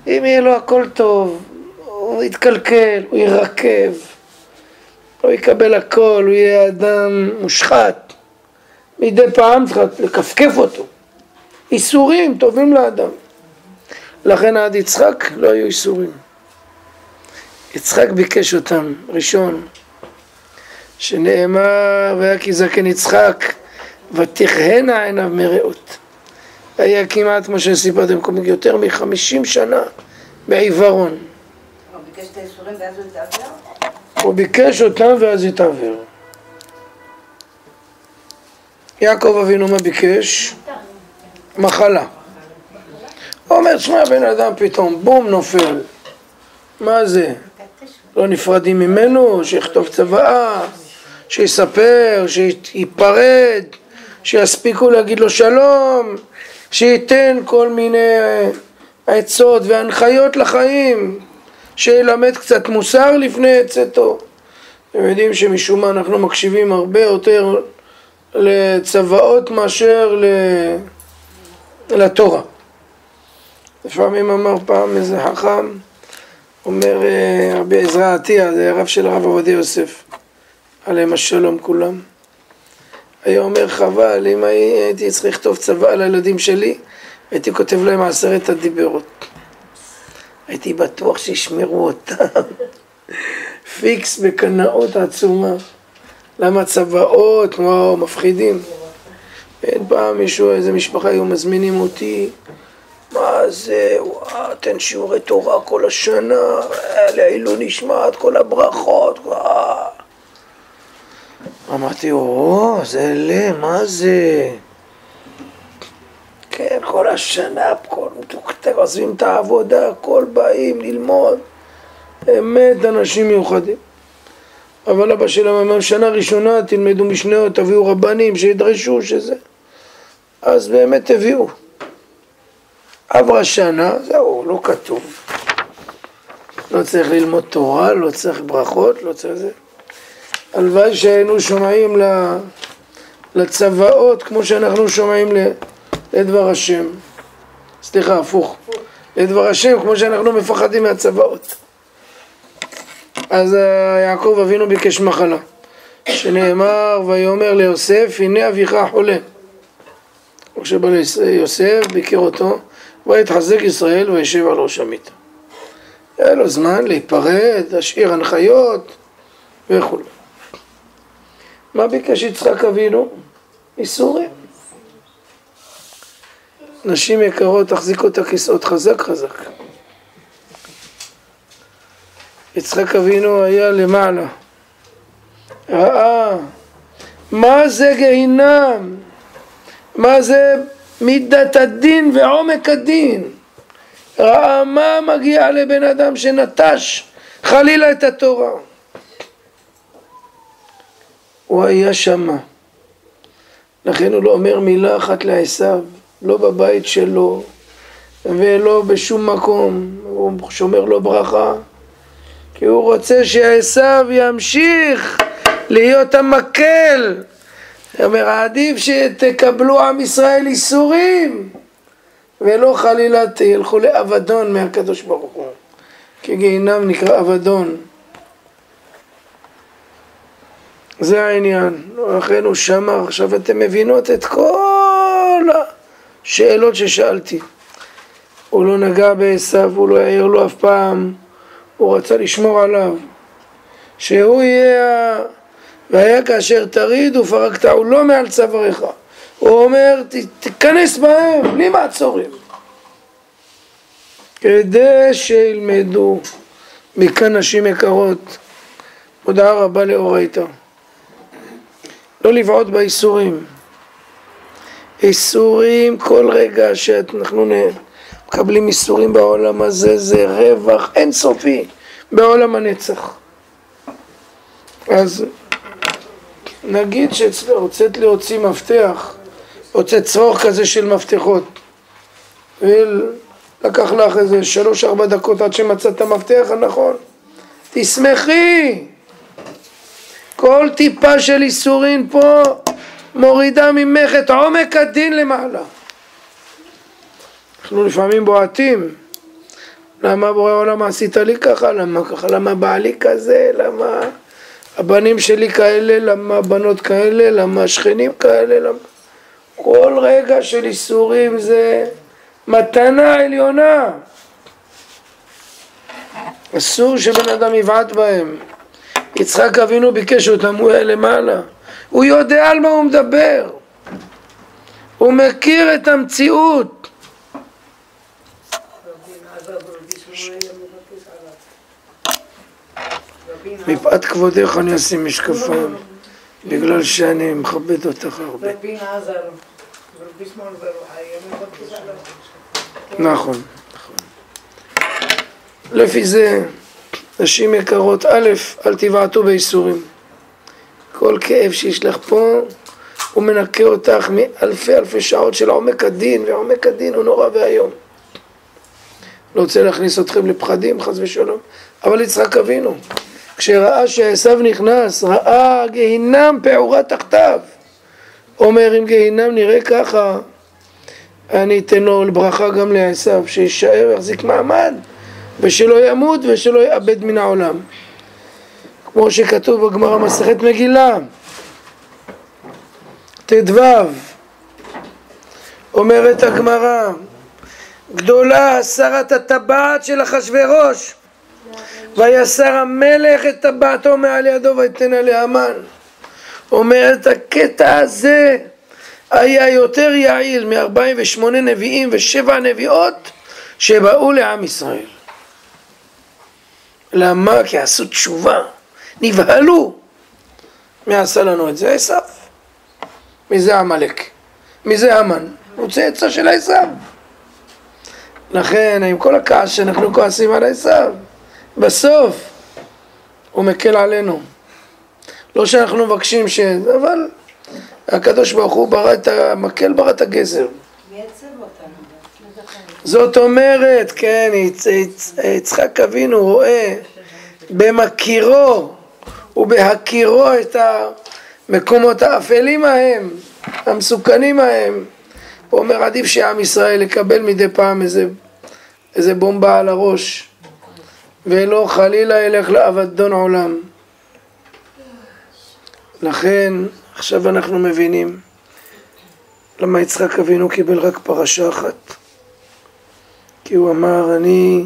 אם יהיה לו הכל טוב, הוא יתקלקל, הוא ירקב, הוא יקבל הכל, הוא יהיה אדם מושחת. מדי פעם צריך לקפקף אותו. איסורים טובים לאדם. לכן עד יצחק לא היו איסורים. יצחק ביקש אותם ראשון, שנאמר, והיה כי זקן יצחק, ותכהנה עיניו מרעות. היה כמעט, כמו שסיפרתם, יותר מ-50 שנה בעיוורון. הוא ביקש את האיסורים ואז הוא התעבר? הוא ביקש אותם ואז התעבר. יעקב אבינו מה ביקש? מחלה. הוא אומר, שמע, בן אדם פתאום בום נופל. מה זה? לא נפרדים ממנו, שיכתוב צוואה, שיספר, שיפרד, שיספיקו להגיד לו שלום, שייתן כל מיני עצות והנחיות לחיים, שילמד קצת מוסר לפני צאתו. אתם יודעים שמשום מה אנחנו מקשיבים הרבה יותר לצוואות מאשר לתורה. לפעמים אמר פעם איזה חכם, אומר רבי עזרא עטיה, זה הרב של הרב עובדיה יוסף, עליהם השלום כולם. היה אומר, חבל, אם הייתי צריך לכתוב צוואה לילדים שלי, הייתי כותב להם 10 הדיברות. הייתי בטוח שישמרו אותם. פיקס בקנאות עצומה. למה צוואות? וואו, מפחידים. אין פעם מישהו, איזה משפחה היו מזמינים אותי, מה זה, וואו, תן שיעורי תורה כל השנה, לעילוי נשמת, כל הברכות, וואו. אמרתי, זה מה זה? כן, כל השנה, כל מתוקתק, עוזבים את העבודה, כל באים ללמוד. באמת אנשים מיוחדים. אבל אבא שלהם אמר, שנה ראשונה תלמדו משניות, תביאו רבנים שידרשו שזה. אז באמת הביאו. עברה שנה, זהו, לא כתוב. לא צריך ללמוד תורה, לא צריך ברכות, לא צריך זה. הלוואי שהיינו שומעים לצוואות כמו שאנחנו שומעים לדבר השם. סליחה, הפוך. לדבר השם כמו שאנחנו מפחדים מהצוואות. אז יעקב אבינו ביקש מחלה, שנאמר, ויאמר ליוסף, הנה אביך חולה. וכשבא ליוסף, ביקר אותו, ויתחזק ישראל וישב על ראש המיטה. היה לו זמן להיפרד, להשאיר הנחיות וכו'. מה ביקש יצחק אבינו? איסורים. נשים יקרות, תחזיקו את הכיסאות חזק חזק. יצחק אבינו היה למעלה, ראה מה זה גיהינום, מה זה מידת הדין ועומק הדין, ראה מה מגיע לבן אדם שנטש חלילה את התורה. הוא היה שמה, לכן הוא לא אומר מילה אחת לעשיו, לא בבית שלו ולא בשום מקום, הוא שומר לו ברכה, כי הוא רוצה שעשיו ימשיך להיות המקל. הוא אומר, עדיף שתקבלו עם ישראל איסורים, ולא חלילה תלכו לאבדון מהקדוש ברוך הוא, כי גיהינום נקרא אבדון. זה העניין. לכן הוא שמר. עכשיו אתם מבינות את כל השאלות ששאלתי. הוא לא נגע בעשיו, הוא לא העיר לו אף פעם, הוא רצה לשמור עליו, שהוא יהיה, והיה כאשר תריד ופרקתהו לא מעל צוואריך. הוא אומר, תיכנס בהם, בלי מעצורים, כדי שילמדו. מכאן נשים יקרות, הודעה רבה לאורייתא, לא לבעוט באיסורים. איסורים כל רגע שאנחנו מקבלים איסורים בעולם הזה, זה רווח אינסופי בעולם הנצח. אז נגיד שרוצית להוציא מפתח, הוצאת צרור כזה של מפתחות, ולקח לך איזה 3-4 דקות עד שמצאת את המפתח הנכון, תשמחי. כל טיפה של איסורים פה מורידה ממך את עומק הדין למעלה. אנחנו לפעמים בועטים, למה בורא עולם עשית לי ככה, למה ככה, למה בעלי כזה, למה הבנים שלי כאלה, למה הבנות כאלה, למה השכנים כאלה, למה... כל רגע של איסורים זה מתנה עליונה, אסור שבן אדם יבעט בהם. יצחק אבינו ביקש אותם, הוא היה למעלה, הוא יודע על מה הוא מדבר, הוא מכיר את המציאות. מפאת כבודך אני אשים משקפיים, בגלל שאני מכבד אותך הרבה. נכון. לפי זה, נשים יקרות, א', אל תבעטו באיסורים. כל כאב שיש לך פה, הוא מנקה אותך מאלפי שעות של עומק הדין, ועומק הדין הוא נורא והיום. לא רוצה להכניס אתכם לפחדים, חס ושלום, אבל יצחק אבינו, כשראה שעשיו נכנס, ראה גהינם פעורה תחתיו. אומר, אם גהינם נראה ככה, אני אתן לו ברכה גם לעשיו, שישאר ויחזיק מעמד, ושלא ימות ושלא יאבד מן העולם. כמו שכתוב בגמרא מסכת מגילה, ט"ו, אומרת הגמרא, גדולה הסרת הטבעת של אחשוורוש, ויסר המלך את טבעתו מעל ידו ויתנה להמן. אומרת, הקטע הזה היה יותר יעיל מ-48 נביאים ו7 נביאות שבאו לעם ישראל. למה? כי עשו תשובה, נבהלו. מי עשה לנו את זה? עשיו. מי זה עמלק? מי זה המן? הוא צאצא של עשיו. לכן עם כל הכעס שאנחנו כועסים על עשיו, בסוף הוא מקל עלינו. לא שאנחנו מבקשים אבל הקדוש ברוך הוא ברא את המקל, ברא את הגזר. זאת אומרת, כן, יצחק אבינו רואה במכירו ובהכירו את המקומות האפלים ההם, המסוכנים ההם. הוא אומר, עדיף שעם ישראל יקבל מדי פעם איזה בומבה על הראש, ולא חלילה ילך לאבדון עולם. לכן עכשיו אנחנו מבינים למה יצחק אבינו קיבל רק פרשה אחת. כי הוא אמר, אני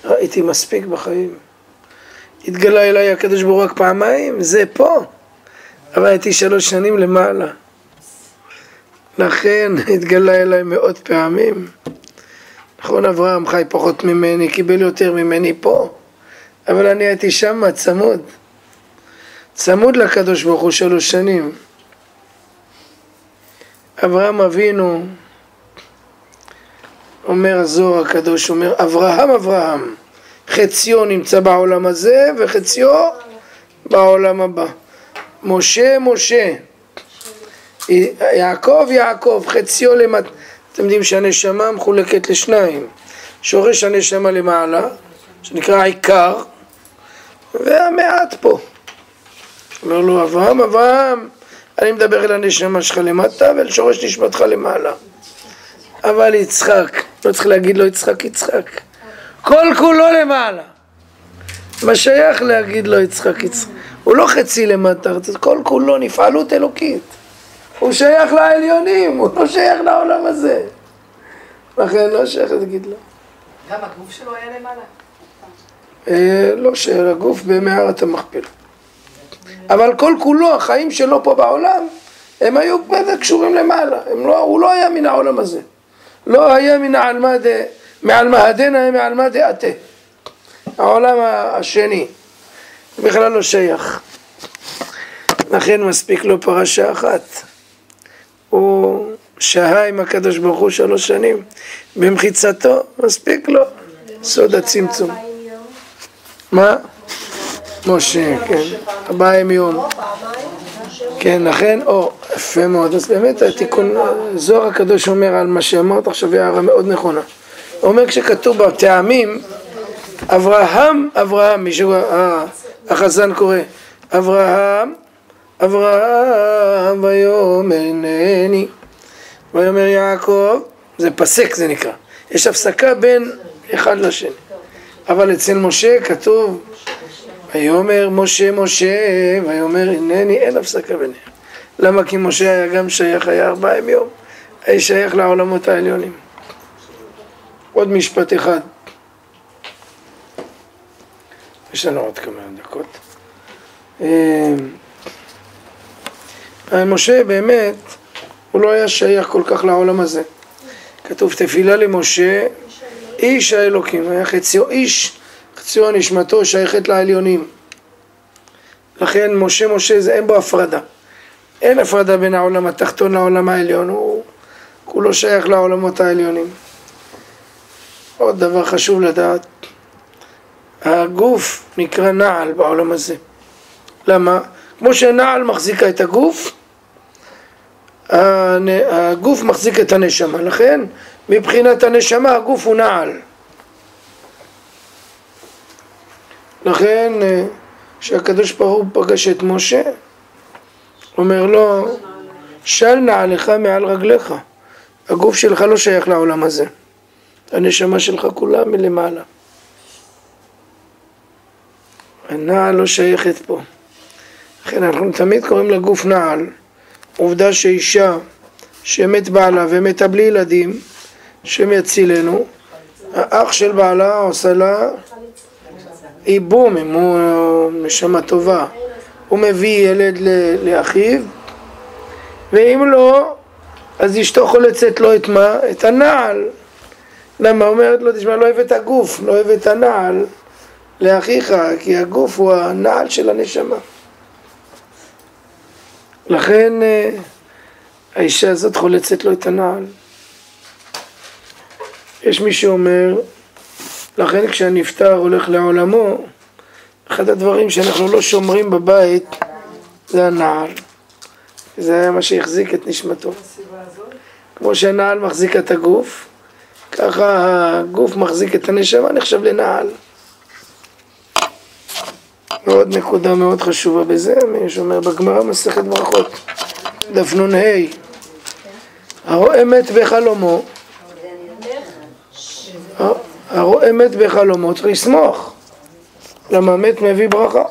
ראיתי מספיק בחיים. התגלה אליי הקדוש ברוך הוא רק פעמיים, זה פה. אבל הייתי 3 שנים למעלה. לכן התגלה אליי מאות פעמים. נכון, אברהם חי פחות ממני, קיבל יותר ממני פה. אבל אני הייתי שם צמוד לקדוש ברוך הוא 3 שנים. אברהם אבינו, אומר הזוהר הקדוש, אומר, אברהם, חציו נמצא בעולם הזה וחציו בעולם הבא. משה, יעקב, חציו למטה. אתם יודעים שהנשמה מחולקת לשניים. שורש הנשמה למעלה, שנקרא העיקר, והמעט פה. אומר לו, אברהם, אני מדבר אל הנשמה שלך למטה ואל שורש נשמתך למעלה. אבל יצחק, לא צריך להגיד לו יצחק, כל כולו למעלה. מה שייך להגיד לו יצחק? הוא לא חצי למטה, כל כולו נפעלות אלוקית. הוא שייך לעליונים, הוא לא שייך לעולם הזה. לכן לא שייך להגיד לו. גם הגוף שלו היה למעלה? לא, שהגוף במערת המכפלה. אבל כל כולו, החיים שלו פה בעולם, הם היו קשורים למעלה. הוא לא היה מן העולם הזה. לא היה מעלמא דנא, מעלמא דעתה. העולם השני. בכלל לא שייך. לכן מספיק לו פרשה אחת. הוא שהה עם הקדוש ברוך הוא 3 שנים במחיצתו, מספיק לו, סוד הצמצום. מה? משה, כן, 40 יום. כן, לכן, יפה מאוד, אז באמת התיקון, זוהר הקדוש אומר על מה שאמרת עכשיו הערה מאוד נכונה. הוא אומר כשכתוב בטעמים, אברהם, מישהו, החזן קורא, אברהם ויאמר הנני, ויאמר יעקב, זה פסק זה נקרא, יש הפסקה בין אחד לשני, אבל אצל משה כתוב, ויאמר משה ויאמר הנני, אין הפסקה ביניהם. למה? כי משה היה גם שייך, היה 40 יום, היה שייך לעולמות העליונים. עוד משפט אחד, יש לנו עוד כמה דקות. משה באמת, הוא לא היה שייך כל כך לעולם הזה. כתוב תפילה למשה, איש האלוקים, היה חציו איש, חציו נשמתו שייכת לעליונים. לכן משה זה אין בו הפרדה. אין הפרדה בין העולם התחתון לעולם העליון, הוא כולו שייך לעולמות העליונים. עוד דבר חשוב לדעת, הגוף נקרא נעל בעולם הזה. למה? כמו שנעל מחזיקה את הגוף, הגוף מחזיק את הנשמה, לכן מבחינת הנשמה הגוף הוא נעל. לכן שהקדוש ברוך הוא פגש את משה, אומר לו, של נעלך מעל רגליך, הגוף שלך לא שייך לעולם הזה, הנשמה שלך כולה מלמעלה, הנעל לא שייכת פה. לכן אנחנו תמיד קוראים לגוף נעל. עובדה שאישה שמת בעלה ומתה בלי ילדים, שם יצילנו, האח של בעלה עושה לה איבום, אם הוא נשמה טובה, הוא מביא ילד לאחיו, ואם לא, אז אשתו חולצת לו את מה? את הנעל. למה? אומרת לו, תשמע, לא אוהב את הגוף, לא אוהב את הנעל לאחיך, כי הגוף הוא הנעל של הנשמה. לכן האישה הזאת חולצת לו את הנעל. יש מי שאומר, לכן כשהנפטר הולך לעולמו, אחד הדברים שאנחנו לא שומרים בבית זה הנעל. זה היה מה שהחזיק את נשמתו. כמו שהנעל מחזיק את הגוף, ככה הגוף מחזיק את הנשמה, נחשב לנעל. ועוד נקודה מאוד חשובה בזה, מי שאומר בגמרא מסכת ברכות, דף נ"ה, הרואה מת בחלומו, הרואה מת בחלומו צריך לשמוח, למה מת מביא ברכה.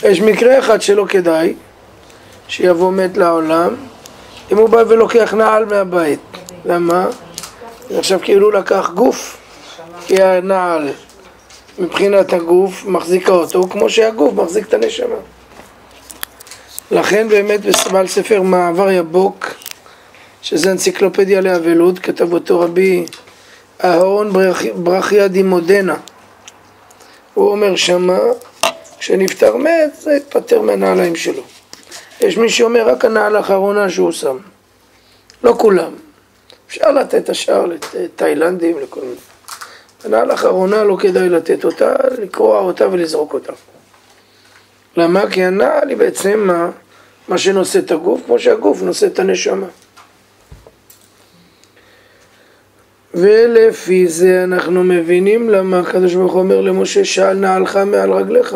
יש מקרה אחד שלא כדאי שיבוא מת לעולם, אם הוא בא ולוקח נעל מהבית. למה? עכשיו כאילו לקח גוף, כי הנעל מבחינת הגוף מחזיקה אותו כמו שהגוף מחזיק את הנשמה. לכן באמת בעל ספר מעבר יבוק, שזה אנציקלופדיה לאבלות, כתב אותו רבי אהרון ברכיה דימודנה. הוא אומר שמה, כשנפטר מת זה יתפטר מהנעליים שלו. יש מי שאומר רק הנעל האחרונה שהוא שם, לא כולם. אפשר לתת השאר לתאילנדים, לכל מיני. הנעל האחרונה לא כדאי לתת אותה, לקרוע אותה ולזרוק אותה. למה? כי הנעל היא בעצם מה שנושא את הגוף, כמו שהגוף נושא את הנשמה. ולפי זה אנחנו מבינים למה הקדוש ברוך הוא אומר למשה, שאל נעלך מעל רגליך.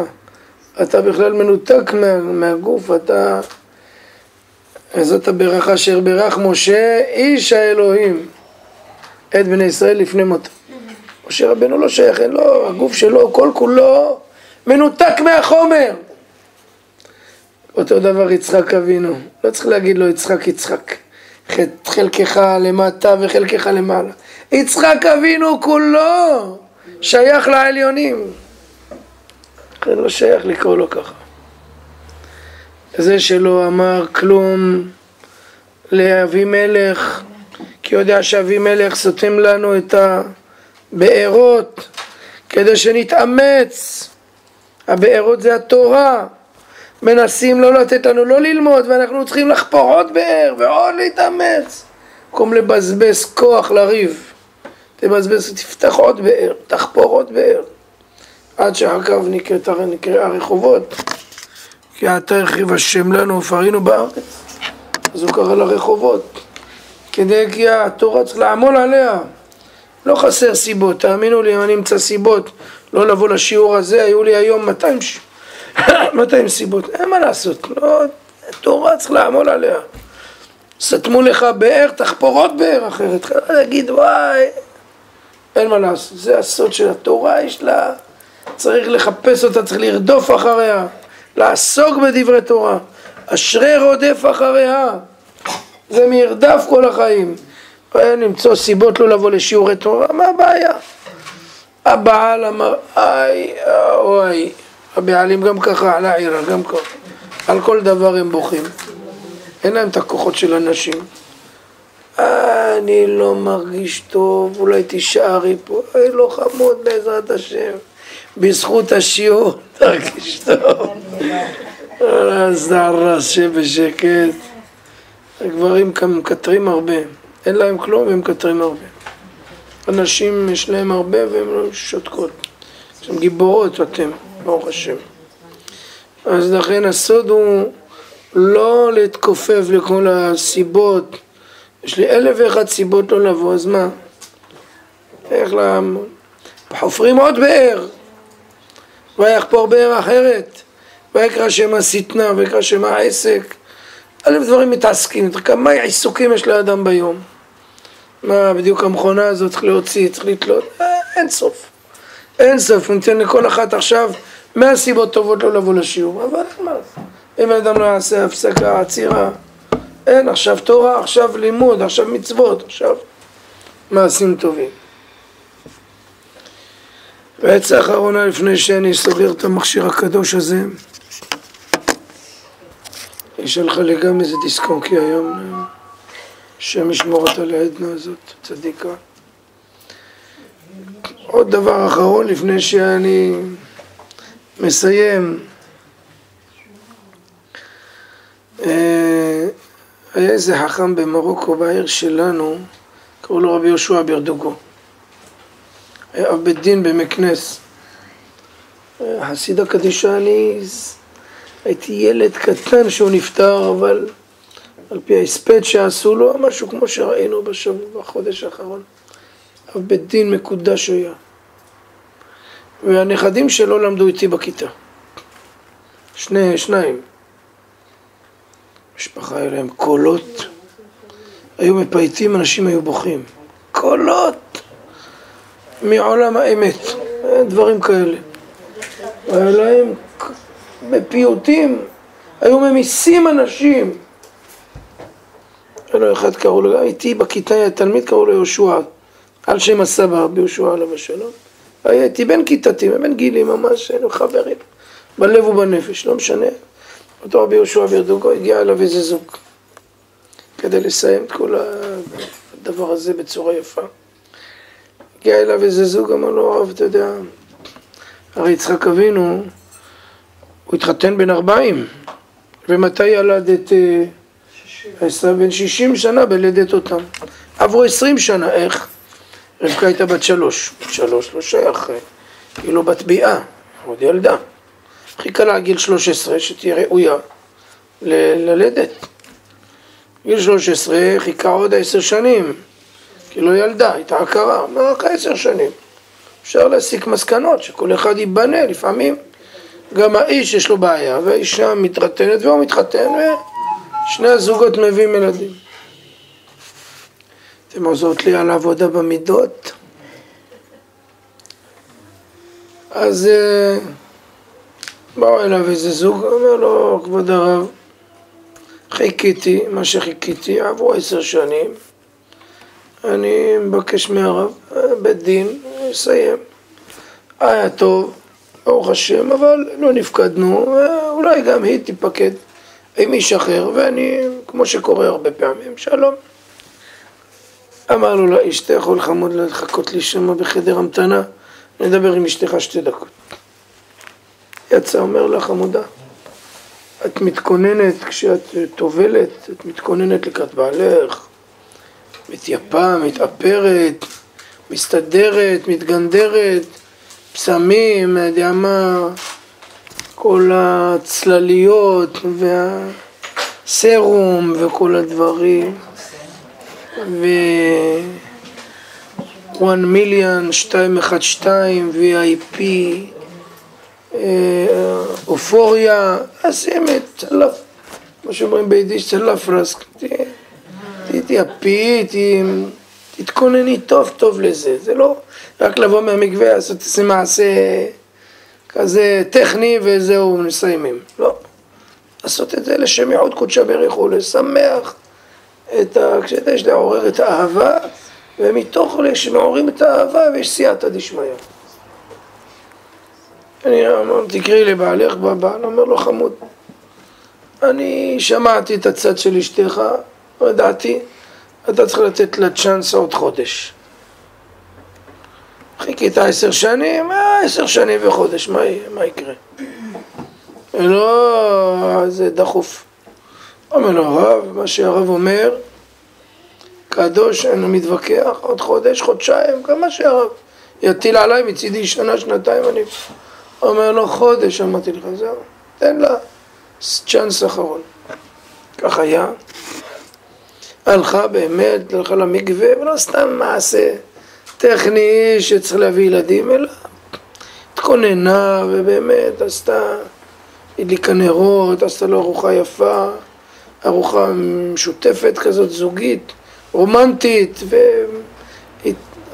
אתה בכלל מנותק מהגוף, זאת הברכה אשר ברך משה איש האלוהים את בני ישראל לפני מותו. משה רבנו לא שייך, אין לו, הגוף שלו כל כולו מנותק מהחומר. אותו דבר יצחק אבינו, לא צריך להגיד לו יצחק, חלקך למטה וחלקך למעלה. יצחק אבינו כולו שייך לעליונים, זה לא שייך לקרוא לו ככה. זה שלא אמר כלום לאבימלך, כי יודע שאבימלך סותם לנו את הבארות כדי שנתאמץ. הבארות זה התורה, מנסים לא לתת לנו לא ללמוד, ואנחנו צריכים לחפור עוד באר ועוד להתאמץ. במקום לבזבז כוח לריב, תפתח עוד באר, תחפור עוד באר. עד שאחר כך נקרא הרחובות. כי אתה הרחיב השם לנו ופרינו בארץ. אז הוא קרא לרחובות. כי התורה צריך לעמול עליה. לא חסר סיבות, תאמינו לי, אם אני אמצא סיבות לא לבוא לשיעור הזה, היו לי היום 200 סיבות, אין מה לעשות, לא, התורה צריך לעמול עליה. סתמו לך באר, תחפור עוד באר אחרת, להגיד וואי, אין מה לעשות, זה הסוד של התורה, יש לה, צריך לחפש אותה, צריך לרדוף אחריה, לעסוק בדברי תורה, אשרי רודף אחריה, זה מרדף כל החיים. למצוא סיבות לא לבוא לשיעורי תורה, מה הבעיה? הבעל אמר, אוי, הבעלים גם ככה, על העירה, גם ככה, על כל דבר הם בוכים, אין להם את הכוחות של אנשים. אני לא מרגיש טוב, אולי תישארי פה, לא חמוד בעזרת השם, בזכות השיעור תרגיש טוב. אז תערס שבשקט. הגברים מקטרים הרבה, אין להם כלום והם מקטרים הרבה. אנשים יש להם הרבה והם לא שותקות. הם גיבורות אתם, ברוך השם. אז לכן הסוד הוא לא להתכופף לכל הסיבות. יש לי 1,001 סיבות לא לבוא, אז מה? איך חופרים עוד באר, ויחפור באר אחרת, ויקרא שם השטנה, ויקרא שם העסק. אלף דברים מתעסקים, כמה עיסוקים יש לאדם ביום. מה בדיוק המכונה הזאת צריך להוציא, צריך לתלות, אין סוף. אין סוף, ניתן לכל אחת עכשיו 100 סיבות טובות לא לבוא לשיעור, אבל אין מה. אם האדם לא יעשה הפסקה, עצירה, אין, עכשיו תורה, עכשיו לימוד, עכשיו מצוות, עכשיו מעשים טובים. ועצה האחרונה לפני שאני סוגר את המכשיר הקדוש הזה, יש לך לי גם איזה דיסקונקי היום, שם ישמור אותה לעדנה הזאת, צדיקה. עוד דבר אחרון לפני שאני מסיים, היה איזה חכם במרוקו בעיר שלנו, קראו לו רבי יהושע ברדוגו, היה אב בית דין במקנס, חסיד הקדישה. אני הייתי ילד קטן שהוא נפטר, אבל על פי ההספד שעשו לו, משהו כמו שראינו בחודש האחרון. אב בית דין מקודש היה. והנכדים שלו למדו איתי בכיתה. שניים. משפחה היה להם קולות. היו מפייטים, אנשים היו בוכים. קולות מעולם האמת. דברים כאלה. והיה להם בפיוטים, היו ממיסים אנשים. אלו אחד קראו לו, הייתי בכיתה, התלמיד קראו לו יהושע, על שם הסבא רבי יהושע עליו השלום. הייתי בן כיתתי, בן גילי ממש, היינו חברים, בלב ובנפש, לא משנה. אותו רבי יהושע ברדוגו הגיע אליו איזה זוג, כדי לסיים את כל הדבר הזה בצורה יפה. הגיע אליו איזה זוג, אמר לו, הרב, אתה יודע, הרי יצחק אבינו, הוא התחתן בן 40, ומתי ילד את בן 60 שנה בלדת אותם. עברו 20 שנה, איך? רבקה הייתה בת 3, בת 3 לא שייך, היא לא בת ביאה, עוד ילדה. חיכה לה גיל 13 שתהיה ראויה ללדת. גיל 13 חיכה עוד 10 שנים, כי לא ילדה, הייתה הכרה, רק 10 שנים. אפשר להסיק מסקנות שכל אחד ייבנה, לפעמים גם האיש יש לו בעיה, והאישה מתחתנת והוא מתחתן, ושני הזוגות מביאים ילדים. אתם עוזרות לי על העבודה במידות? אז באו אליו איזה זוג, אומר לו, כבוד הרב, חיכיתי, מה שחיכיתי, עברו 10 שנים, אני מבקש מהרב, בית דין, אסיים. היה טוב, ברוך השם, אבל לא נפקדנו, אולי גם היא תיפקד עם איש אחר, ואני, כמו שקורה הרבה פעמים, שלום. אמר לו לאיש, אתה יכול חמוד לחכות לי שמה בחדר המתנה, נדבר עם אשתך 2 דקות. יצא, אומר לה, חמודה, את מתכוננת, כשאת טובלת, את מתכוננת לקראת בעלך, מתייפה, מתאפרת, מסתדרת, מתגנדרת, פסמים, יודע מה, כל הצלליות והסרום וכל הדברים, ו-1 מיליון, 212, VIP, אופוריה, עשימת, צלף, מה שאומרים ביידיש, צלף רסק, תתייפי, תתכונני טוב טוב לזה, זה לא רק לבוא מהמקווה, לעשות איזה מעשה כזה טכני וזהו, מסיימים, לא. לעשות את זה לשם ייחוד קודשא בריחו, לשמח, כשיש לעורר את האהבה, ומתוך שמעוררים את האהבה ויש סייעתא דשמיא. אני אומר, תקראי לבעלך, בבעל, אומר לו חמוד, אני שמעתי את הצד של אשתך, לדעתי, אתה צריך לתת לה צ'אנס עוד חודש. חיכית 10 שנים, 10 שנים וחודש, מה יקרה? לא, זה דחוף. אומר לו, הרב, מה שהרב אומר, קדוש, אני מתווכח, עוד חודש, חודשיים, כמה שהרב יטיל עליי, מצידי שנה, שנתיים, אני אומר לו, חודש, אמרתי לך, זהו, תן לה צ'אנס אחרון. כך היה. הלכה באמת, הלכה למקווה, ולא סתם מעשה טכני שצריך להביא ילדים, אלא התכוננה, ובאמת עשתה, הדליקה נרות, עשתה לו ארוחה יפה, ארוחה משותפת כזאת, זוגית, רומנטית,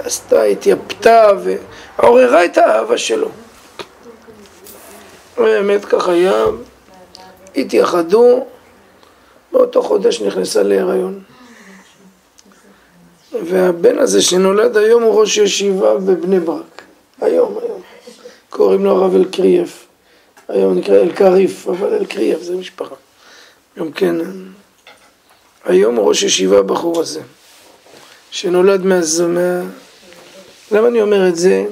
ועשתה, התייפתה, ועוררה את האהבה שלו. באמת כך היה, התייחדו, באותו חודש נכנסה להיריון. והבן הזה שנולד היום הוא ראש ישיבה בבני ברק. היום. קוראים לו הרב אלקריאף. היום נקרא אלקריף, אבל אלקריאף זה משפחה. גם כן, היום הוא ראש ישיבה בחור הזה. שנולד למה אני אומר את זה?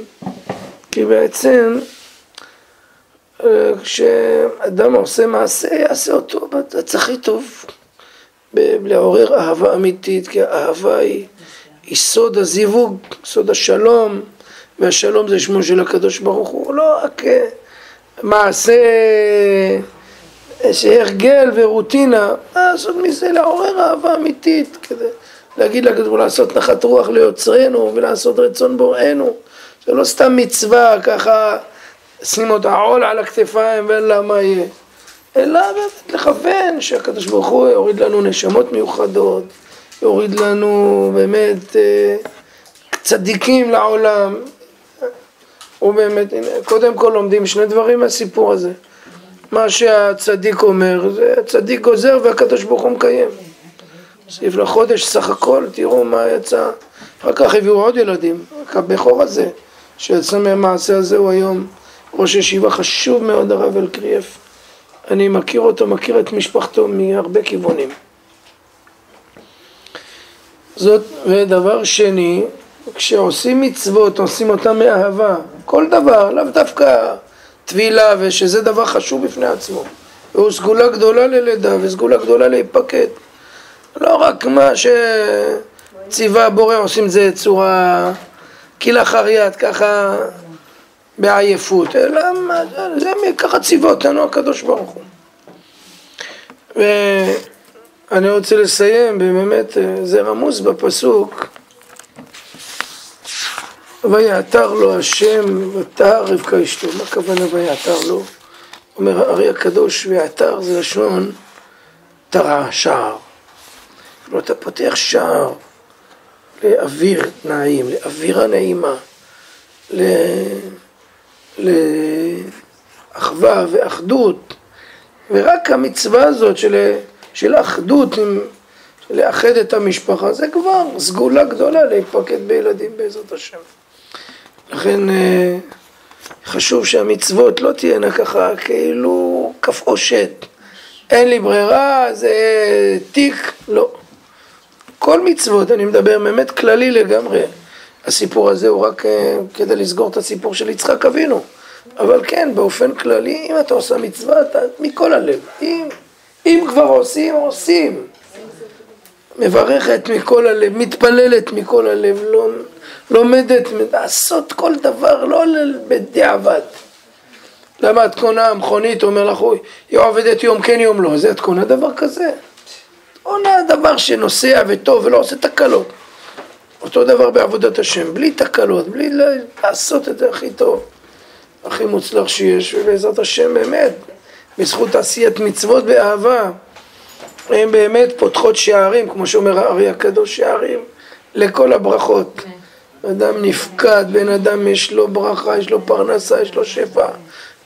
כי בעצם כשאדם עושה מעשה, יעשה אותו בצד הכי טוב. לעורר אהבה אמיתית, כי האהבה היא סוד הזיווג, סוד השלום, והשלום זה שמו של הקדוש ברוך הוא, לא רק מעשה שהרגל ורוטינה, לעשות מזה לעורר אהבה אמיתית, כדי להגיד לקדוש ברוך הוא לעשות נחת רוח ליוצרנו ולעשות רצון בוראנו, זה לא סתם מצווה ככה שים אותה עול על הכתפיים ואין מה יהיה, אלא באמת לכוון שהקדוש ברוך הוא יוריד לנו נשמות מיוחדות, יוריד לנו באמת צדיקים לעולם. ובאמת, קודם כל לומדים 2 דברים מהסיפור הזה. מה שהצדיק אומר, זה הצדיק גוזר והקדוש ברוך הוא מקיים. סעיף לחודש סך הכל, תראו מה יצא. אחר כך הביאו עוד ילדים, הבכור הזה, שיצא מהמעשה הזה הוא היום ראש ישיבה חשוב מאוד, הרב אלקריאף. אני מכיר אותו, מכיר את משפחתו מהרבה כיוונים. זאת, ודבר שני, כשעושים מצוות, עושים אותם מאהבה. כל דבר, לאו דווקא תבילה, ושזה דבר חשוב בפני עצמו. והוא סגולה גדולה ללידה, וסגולה גדולה להיפקד. לא רק מה שציווה הבורא עושים זה צורה כלאחר יד, ככה בעייפות, אלא זה ככה ציווה אותנו הקדוש ברוך הוא. ואני רוצה לסיים, באמת זה רמוז בפסוק, ויעתר לו השם ותער רבקה אשתו. מה הכוונה ויעתר לו? אומר הרי הקדוש, ויעתר זה לשון תרע, שער. לא, אתה פותח שער לאוויר נעים, לאווירה נעימה, לאחווה ואחדות, ורק המצווה הזאת של אחדות, לאחד את המשפחה, זה כבר סגולה גדולה להיפקד בילדים בעזרת השם. לכן חשוב שהמצוות לא תהיינה ככה כאילו כף אושת, אין לי ברירה, זה תיק, לא. כל מצוות, אני מדבר באמת כללי לגמרי. הסיפור הזה הוא רק כדי לסגור את הסיפור של יצחק אבינו. אבל כן, באופן כללי, אם אתה עושה מצווה, אתה מכל הלב. אם כבר עושים. מברכת מכל הלב, מתפללת מכל הלב, לומדת, לעשות כל דבר, לא בדיעבד. למה את קונה המכונית, אומר לך, היא עובדת יום כן יום לא, זה את קונה דבר כזה. קונה דבר שנוסע וטוב ולא עושה תקלות. אותו דבר בעבודת השם, בלי תקלות, בלי לעשות את זה הכי טוב, הכי מוצלח שיש, ובעזרת השם באמת, בזכות עשיית מצוות באהבה, הן באמת פותחות שערים, כמו שאומר הארי הקדוש, שערים לכל הברכות. אדם נפקד, בן אדם יש לו ברכה, יש לו פרנסה, יש לו שפע,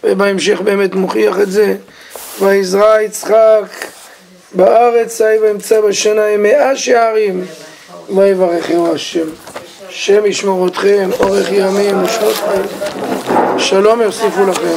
ובהמשך באמת מוכיח את זה. ויזרע יצחק בארץ ההיא וימצא בשנה 100 שערים ויברכהו השם. השם ישמור אתכם, אורך ימים ושנות חיים. שלום יוסיפו לכם.